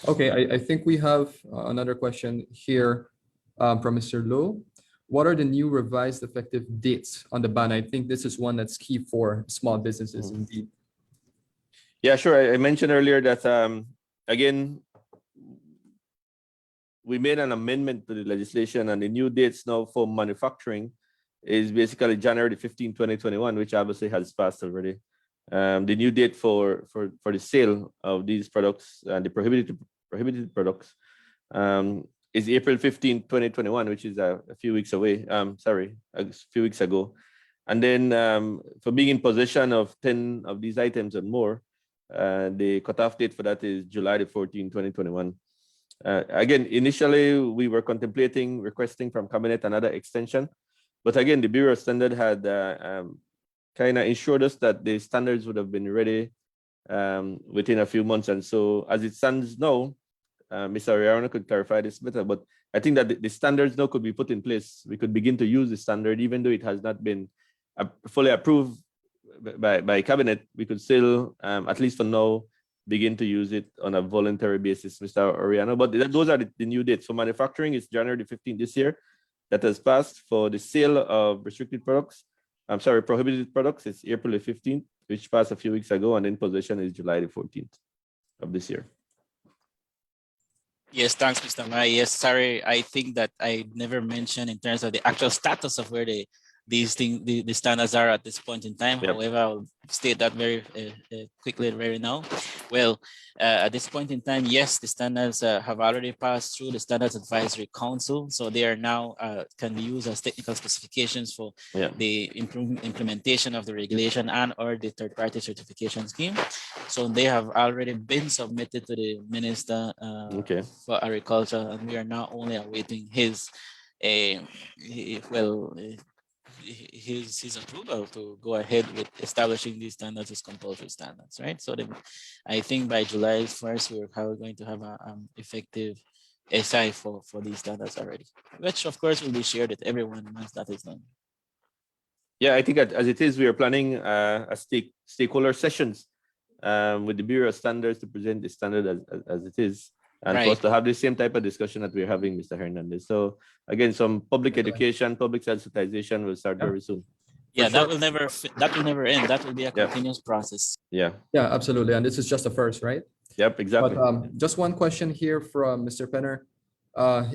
Okay, I think we have another question here from Mr. Lowe. What are the new revised effective dates on the ban? I think this is one that's key for small businesses, indeed. Yeah, sure. I mentioned earlier that, again, we made an amendment to the legislation, and the new dates now for manufacturing is basically January 15, 2021, which obviously has passed already. The new date for the sale of these products and the prohibited products is April 15, 2021, which is a few weeks away. A few weeks ago. And then for being in possession of 10 of these items and more, the cutoff date for that is July 14, 2021. Again, initially, we were contemplating requesting from Cabinet another extension. But again, the Bureau of Standards had kind of ensured us that the standards would have been ready within a few months. And so as it stands now, Mr. Ariano could clarify this better, but I think that the standards now could be put in place. We could begin to use the standard, even though it has not been fully approved by cabinet. We could still, at least for now, begin to use it on a voluntary basis, Mr. Ariano. But those are the new dates. For manufacturing, it's January the 15th this year that has passed. For the sale of restricted products, prohibited products, it's April the 15th, which passed a few weeks ago, and in possession is July the 14th of this year. Yes, thanks, Mr. Mai. Yes, sorry, I think that I never mentioned in terms of the actual status of where these things, the standards are at this point in time. Yep. However, I'll state that very quickly right now. Well, at this point in time, yes, the standards have already passed through the Standards Advisory Council. So they are now can be used as technical specifications for the implementation of the regulation and or the third-party certification scheme. So they have already been submitted to the Minister for Agriculture, and we are now only awaiting his his approval to go ahead with establishing these standards as compulsory standards, right? So I think by July 1st, we're going to have an effective SI for these standards already, which of course will be shared with everyone once that is done. Yeah, I think as it is, we are planning a stakeholder sessions with the Bureau of Standards to present the standard as it is. And for us to have the same type of discussion that we're having, Mr. Hernandez. So again, some public education, public sensitization will start very soon. Yeah, that will never end. That will be a continuous process. Yeah. Yeah, absolutely. And this is just the first, right? Yep, exactly. But just one question here from Mr. Penner.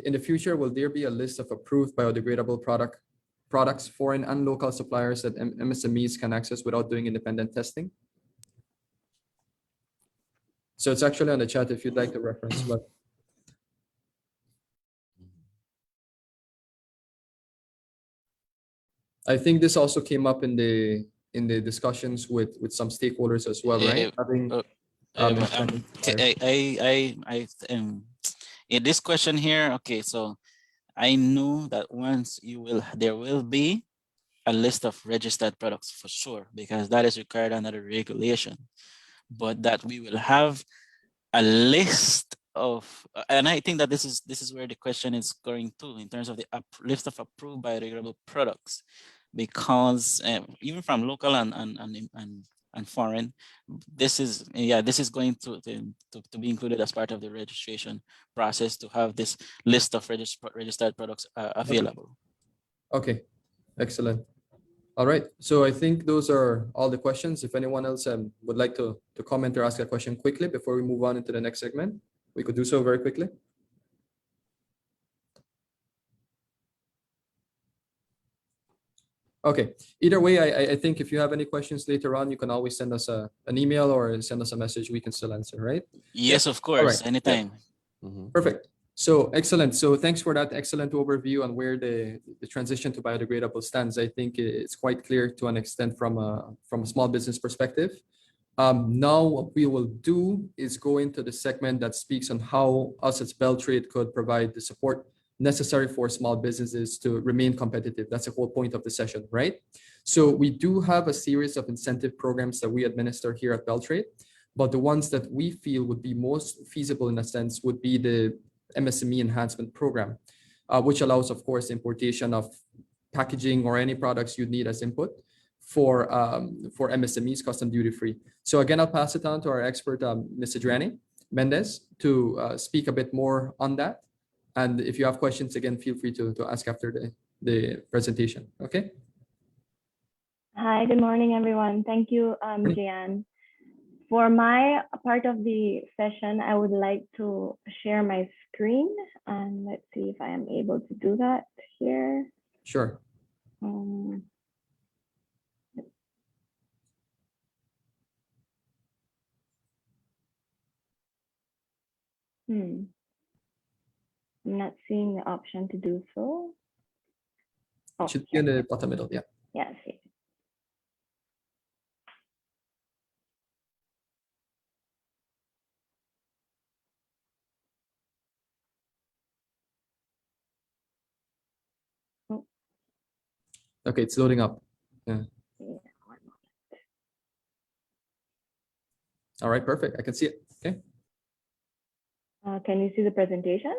In the future, will there be a list of approved biodegradable products, foreign and local suppliers that MSMEs can access without doing independent testing? So it's actually on the chat if you'd like the reference, but I think this also came up in the discussions with some stakeholders as well, right? In this question here, okay, so I know that once there will be a list of registered products for sure, because that is required under the regulation, but that we will have a list of, and I think that this is where the question is going to, in terms of the list of approved biodegradable products, because even from local and foreign, this is going to be included as part of the registration process, to have this list of registered products available. Okay, excellent. All right, so I think those are all the questions. If anyone else would like to comment or ask a question quickly before we move on into the next segment, we could do so very quickly. Okay, either way, I think if you have any questions later on, you can always send us an email or send us a message. We can still answer, right? Yes, of course, anytime. Perfect. So excellent. So thanks for that excellent overview on where the transition to biodegradable stands. I think it's quite clear to an extent from a small business perspective. Now what we will do is go into the segment that speaks on how us as BELTRAIDE could provide the support necessary for small businesses to remain competitive. That's the whole point of the session, right? So we do have a series of incentive programs that we administer here at BELTRAIDE, but the ones that we feel would be most feasible in a sense would be the MSME Enhancement Program, which allows, of course, importation of packaging or any products you need as input for MSMEs, custom duty free. So again, I'll pass it on to our expert, Ms. Adriani Mendez, to speak a bit more on that. And if you have questions, again, feel free to ask after the presentation. Okay. Hi, good morning, everyone. Thank you, Jan. For my part of the session, I would like to share my screen, and let's see if I am able to do that here. Sure. I'm not seeing the option to do so. Oh, it should be in the bottom middle, yeah. Yeah, see. Okay, it's loading up. Yeah. All right, perfect. I can see it. Okay. Can you see the presentation?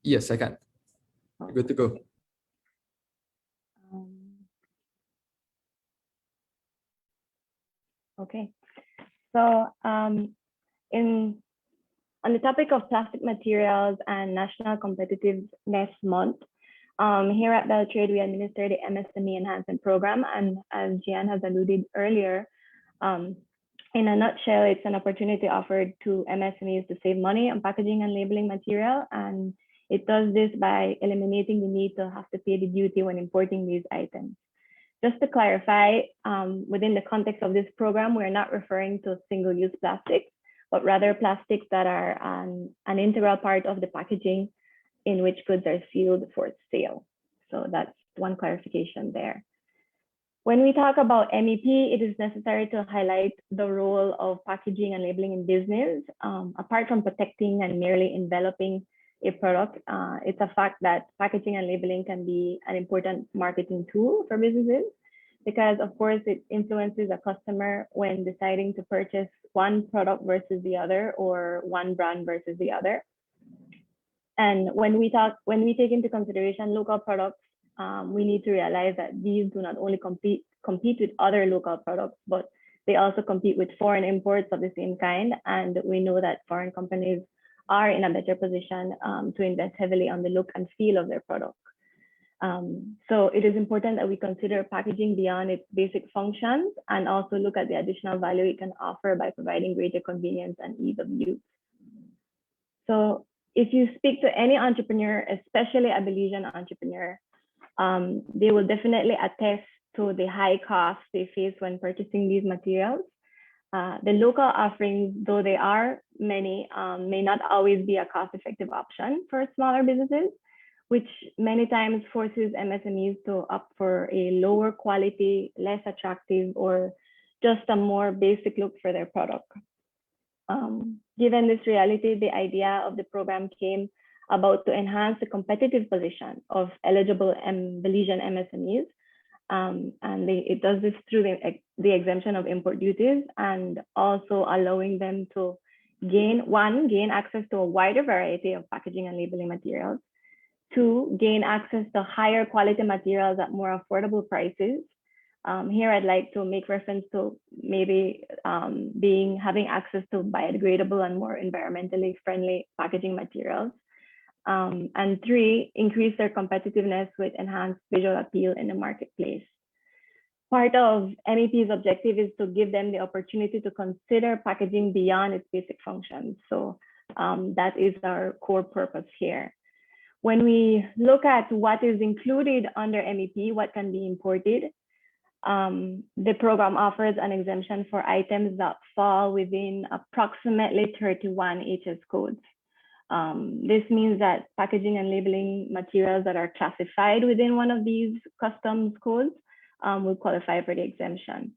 Yes, I can. Good to go. Okay. So on the topic of plastic materials and National Competitiveness Month, here at BELTRAIDE, we administer the MSME Enhancement Program. And as Gian has alluded earlier, in a nutshell, it's an opportunity offered to MSMEs to save money on packaging and labeling material. And it does this by eliminating the need to have to pay the duty when importing these items. Just to clarify, within the context of this program, we're not referring to single-use plastics, but rather plastics that are an integral part of the packaging in which goods are sealed for sale. So that's one clarification there. When we talk about MEP, it is necessary to highlight the role of packaging and labeling in business. Apart from protecting and merely enveloping a product, it's a fact that packaging and labeling can be an important marketing tool for businesses because, of course, it influences a customer when deciding to purchase one product versus the other or one brand versus the other. And when we take into consideration local products, we need to realize that these do not only compete with other local products, but they also compete with foreign imports of the same kind. And we know that foreign companies are in a better position to invest heavily on the look and feel of their product. So it is important that we consider packaging beyond its basic functions and also look at the additional value it can offer by providing greater convenience and ease of use. So if you speak to any entrepreneur, especially a Belizean entrepreneur, they will definitely attest to the high costs they face when purchasing these materials. The local offerings, though they are many, may not always be a cost-effective option for smaller businesses, which many times forces MSMEs to opt for a lower quality, less attractive, or just a more basic look for their product. Given this reality, the idea of the program came about to enhance the competitive position of eligible Belizean MSMEs. It does this through the exemption of import duties and also allowing them to gain access to a wider variety of packaging and labeling materials. 2, gain access to higher quality materials at more affordable prices. Here I'd like to make reference to maybe having access to biodegradable and more environmentally friendly packaging materials. And 3, increase their competitiveness with enhanced visual appeal in the marketplace. Part of MEP's objective is to give them the opportunity to consider packaging beyond its basic functions. So that is our core purpose here. When we look at what is included under MEP, what can be imported, the program offers an exemption for items that fall within approximately 31 HS codes. This means that packaging and labeling materials that are classified within one of these customs codes will qualify for the exemption.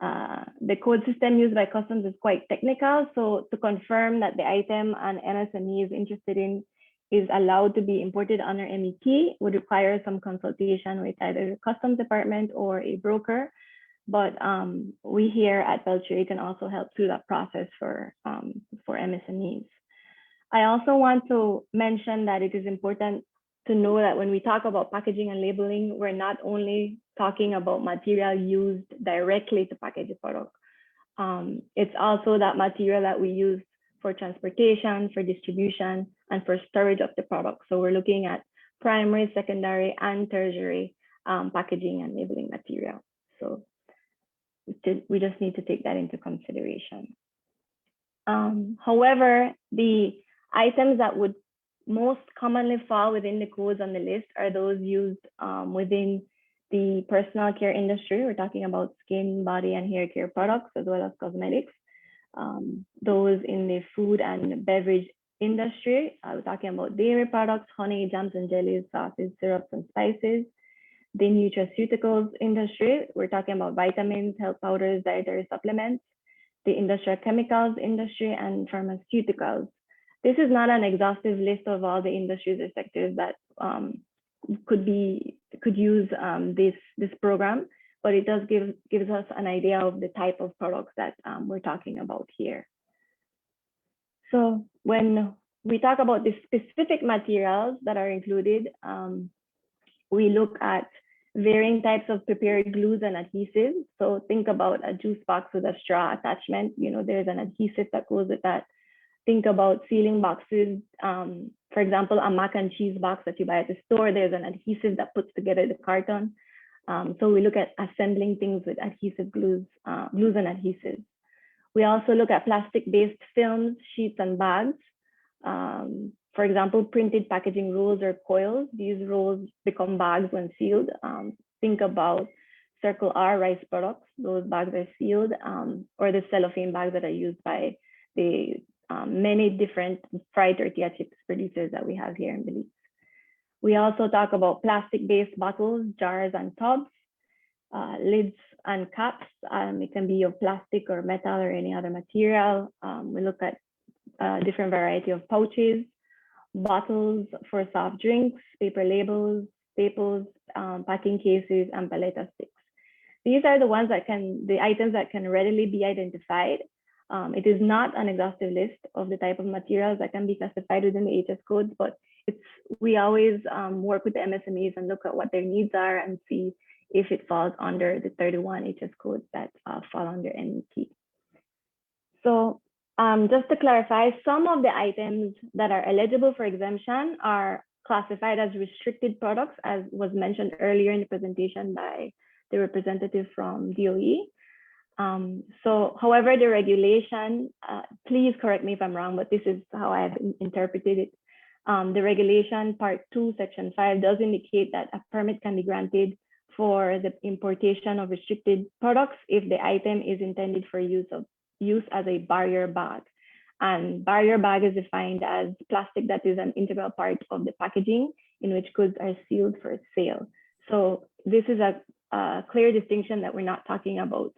The code system used by customs is quite technical, so to confirm that the item an MSME is interested in is allowed to be imported under MEP would require some consultation with either the customs department or a broker. But we here at BELTRAIDE can also help through that process for MSMEs. I also want to mention that it is important to know that when we talk about packaging and labeling, we're not only talking about material used directly to package a product. It's also that material that we use for transportation, for distribution, and for storage of the product. So we're looking at primary, secondary, and tertiary packaging and labeling material. So we just need to take that into consideration. However, the items that would most commonly fall within the codes on the list are those used within the personal care industry. We're talking about skin, body, and hair care products, as well as cosmetics. Those in the food and beverage industry, we're talking about dairy products, honey, jams and jellies, sauces, syrups, and spices. The nutraceuticals industry, we're talking about vitamins, health powders, dietary supplements. The industrial chemicals industry and pharmaceuticals. This is not an exhaustive list of all the industries or sectors that could use this program, but it does gives us an idea of the type of products that we're talking about here. So when we talk about the specific materials that are included, we look at varying types of prepared glues and adhesives. So think about a juice box with a straw attachment. You know, there's an adhesive that goes with that. Think about sealing boxes. For example, a mac and cheese box that you buy at the store, there's an adhesive that puts together the carton. So we look at assembling things with adhesive glues and adhesives. We also look at plastic-based films, sheets, and bags. For example, printed packaging rolls or coils. These rolls become bags when sealed. Think about Circle R rice products. Those bags are sealed, or the cellophane bags that are used by the many different fried tortilla chips producers that we have here in Belize. We also talk about plastic-based bottles, jars, and tubs, lids and caps. It can be of plastic or metal or any other material. We look at different variety of pouches, bottles for soft drinks, paper labels, staples, packing cases, and paleta sticks. These are the items that can readily be identified. It is not an exhaustive list of the type of materials that can be classified within the HS codes, but we always work with the MSMEs and look at what their needs are and see if it falls under the 31 HS codes that fall under NEP. So just to clarify, some of the items that are eligible for exemption are classified as restricted products, as was mentioned earlier in the presentation by the representative from DOE. So however, the regulation, please correct me if I'm wrong, but this is how I have interpreted it. The regulation part 2, section 5 does indicate that a permit can be granted for the importation of restricted products if the item is intended for use as a barrier bag. And barrier bag is defined as plastic that is an integral part of the packaging in which goods are sealed for sale. So this is a clear distinction that we're not talking about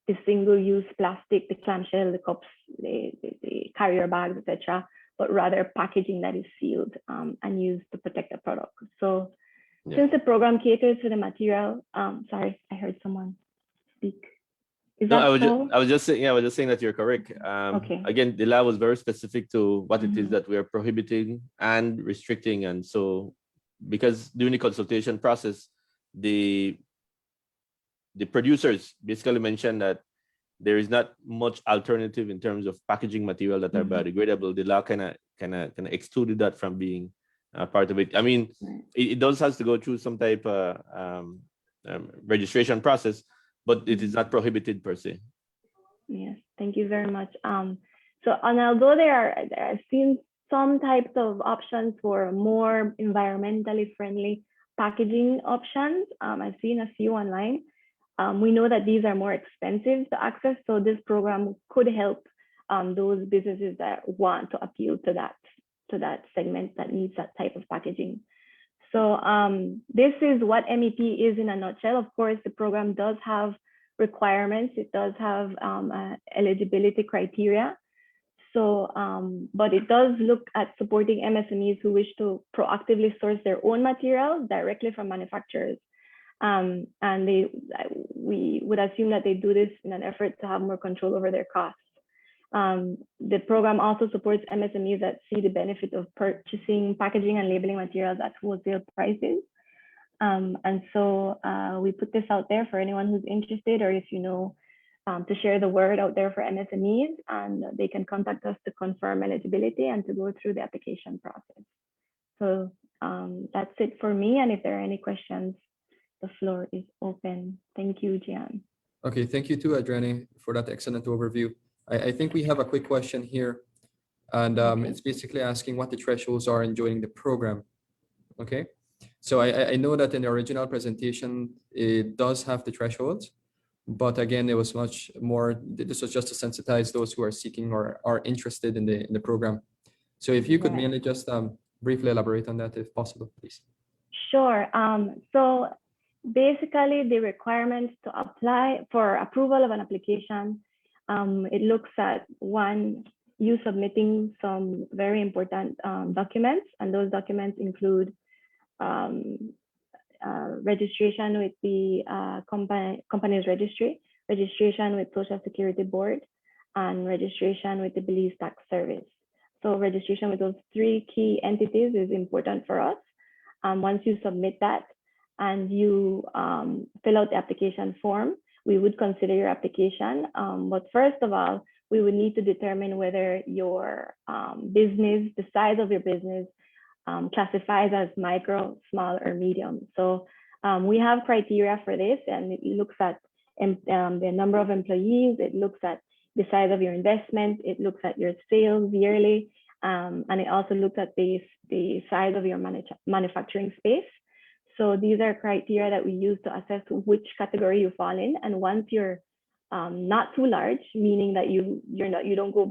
the single-use plastic, the clamshell, the cups, the carrier bags, etc., but rather packaging that is sealed and used to protect the product. So since the program caters to the material, sorry, I heard someone speak. Is that so? I was just saying that you're correct. Okay. Again, the law was very specific to what it is that we are prohibiting and restricting. And so because during the consultation process, the producers basically mentioned that there is not much alternative in terms of packaging material that are biodegradable. The law kind of excluded that from being part of it. I mean, it does have to go through some type of registration process, but it is not prohibited per se. Yes, thank you very much. So, and although I've seen some types of options for more environmentally friendly packaging options. I've seen a few online. We know that these are more expensive to access, so this program could help those businesses that want to appeal to that segment that needs that type of packaging. So this is what MEP is in a nutshell. Of course, the program does have requirements. It does have eligibility criteria. So, but it does look at supporting MSMEs who wish to proactively source their own materials directly from manufacturers. And we would assume that they do this in an effort to have more control over their costs. The program also supports MSMEs that see the benefit of purchasing packaging and labeling materials at wholesale prices. And so we put this out there for anyone who's interested, or if you know, to share the word out there for MSMEs, and they can contact us to confirm eligibility and to go through the application process. So that's it for me. And if there are any questions, the floor is open. Thank you, Gian. Okay, thank you too, Adrienne, for that excellent overview. I think we have a quick question here, and it's basically asking what the thresholds are in joining the program. Okay, so I know that in the original presentation, it does have the thresholds, but again, it was much more, this was just to sensitize those who are seeking or are interested in the program. So if you could mainly just briefly elaborate on that if possible, please. Sure. So basically the requirements to apply for approval of an application, it looks at one, you submitting some very important documents, and those documents include registration with the company's registry, registration with Social Security Board, and registration with the Belize Tax Service. So registration with those three key entities is important for us. Once you submit that and you fill out the application form, we would consider your application. But first of all, we would need to determine whether your business, the size of your business, classifies as micro, small, or medium. So we have criteria for this, and it looks at the number of employees, it looks at the size of your investment, it looks at your sales yearly, and it also looks at the size of your manufacturing space. So these are criteria that we use to assess which category you fall in. And once you're not too large, meaning that you don't go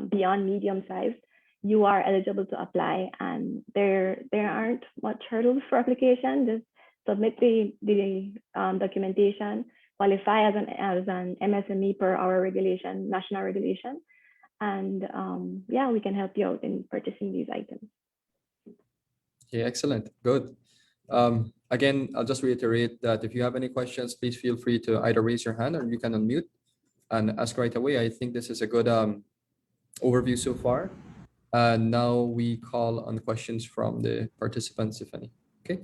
beyond medium sized, you are eligible to apply. And there aren't much hurdles for application. Just submit the documentation, qualify as an MSME per our regulation, national regulation, and yeah, we can help you out in purchasing these items. Okay, excellent, good. Again, I'll just reiterate that if you have any questions, please feel free to either raise your hand or you can unmute and ask right away. I think this is a good overview so far. And now we call on questions from the Participants Symphony. Okay.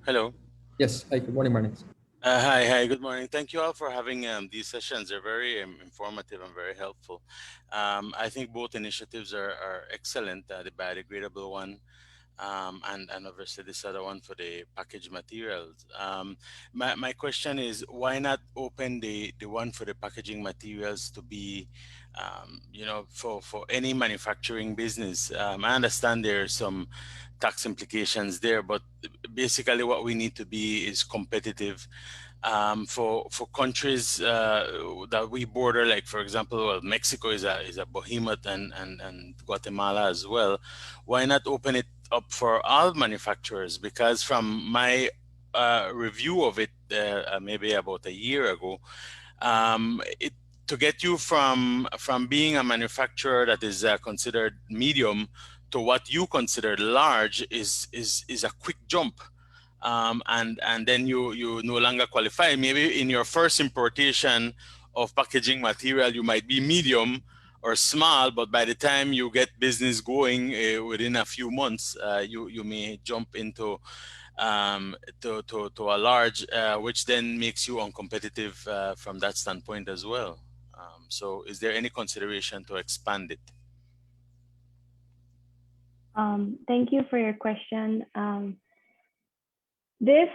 Hello. Yes. Hi. Good morning, Marnix. Hi. Good morning. Thank you all for having these sessions. They're very informative and very helpful. I think both initiatives are excellent. The biodegradable one, and obviously this other one for the packaged materials. My question is, why not open the one for the packaging materials to be, for any manufacturing business? I understand there are some tax implications there, but basically what we need to be is competitive. For countries that we border, like for example, well, Mexico is a behemoth, and Guatemala as well. Why not open it up for all manufacturers? Because from my review of it, maybe about a year ago, to get you from being a manufacturer that is considered medium to what you consider large is a quick jump. And then you no longer qualify. Maybe in your first importation of packaging material, you might be medium or small, but by the time you get business going within a few months, you may jump into to a large, which then makes you uncompetitive from that standpoint as well. So is there any consideration to expand it? Thank you for your question. This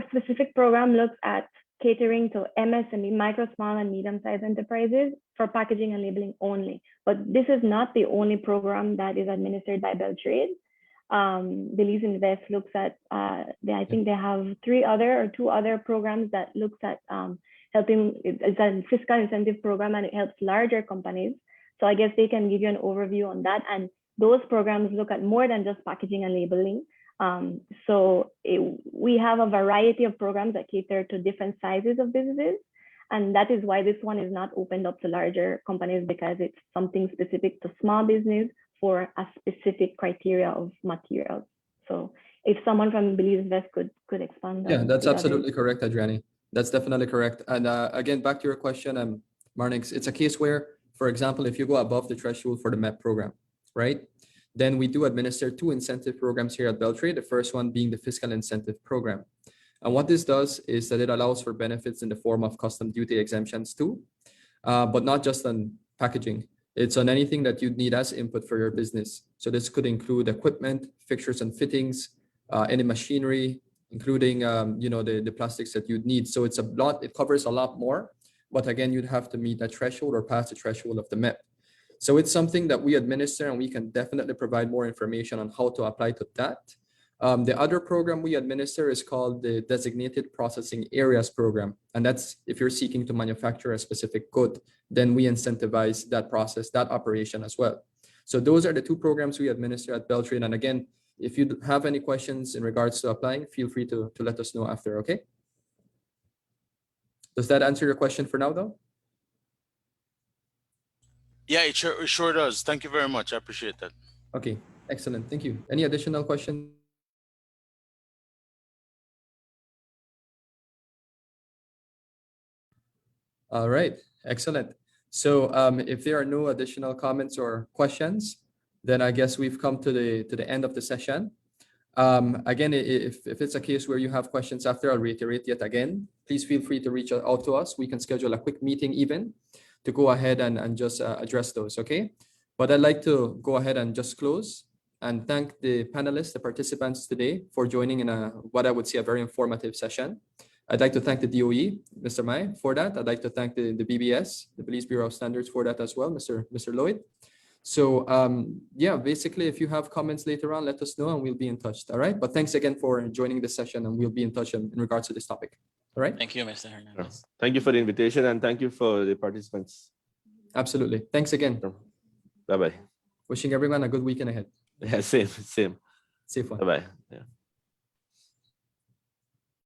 specific program looks at catering to MSME, micro, small, and medium-sized enterprises for packaging and labeling only. But this is not the only program that is administered by BELTRAIDE. Belize Invest looks at, I think they have two other programs that looks at helping. It's a fiscal incentive program, and it helps larger companies. So I guess they can give you an overview on that. And those programs look at more than just packaging and labeling. We have a variety of programs that cater to different sizes of businesses. And that is why this one is not opened up to larger companies, because it's something specific to small business for a specific criteria of materials. So if someone from Belize Invest could expand. Yeah, that's absolutely correct, Adriani. That's definitely correct. And again, back to your question, Marnix, it's a case where, for example, if you go above the threshold for the MEP program, right? Then we do administer two incentive programs here at BELTRAIDE, the first one being the fiscal incentive program. And what this does is that it allows for benefits in the form of custom duty exemptions too, but not just on packaging. It's on anything that you'd need as input for your business. So this could include equipment, fixtures and fittings, any machinery, including the plastics that you'd need. So it covers a lot more, but again, you'd have to meet that threshold or pass the threshold of the MEP. So it's something that we administer, and we can definitely provide more information on how to apply to that. The other program we administer is called the Designated Processing Areas Program. And that's if you're seeking to manufacture a specific good, then we incentivize that process, that operation as well. So those are the two programs we administer at BELTRAIDE. And again, if you have any questions in regards to applying, feel free to let us know after, okay? Does that answer your question for now, though? Yeah, it sure does. Thank you very much. I appreciate that. Okay, excellent. Thank you. Any additional questions? All right, excellent. So if there are no additional comments or questions, then I guess we've come to the end of the session. Again, if it's a case where you have questions after, I'll reiterate yet again, please feel free to reach out to us. We can schedule a quick meeting even to go ahead and just address those, okay? But I'd like to go ahead and just close and thank the panelists, the participants today for joining in what I would say a very informative session. I'd like to thank the DOE, Mr. Mai, for that. I'd like to thank the BBS, the Belize Bureau of Standards, for that as well, Mr. Lloyd. So yeah, basically, if you have comments later on, let us know and we'll be in touch. All right. But thanks again for joining this session, and we'll be in touch in regards to this topic. All right. Thank you, Mr. Hernandez. Thank you for the invitation and thank you for the participants. Absolutely. Thanks again. Bye-bye. Wishing everyone a good weekend ahead. Yeah, same. Safe one. Bye-bye. Yeah.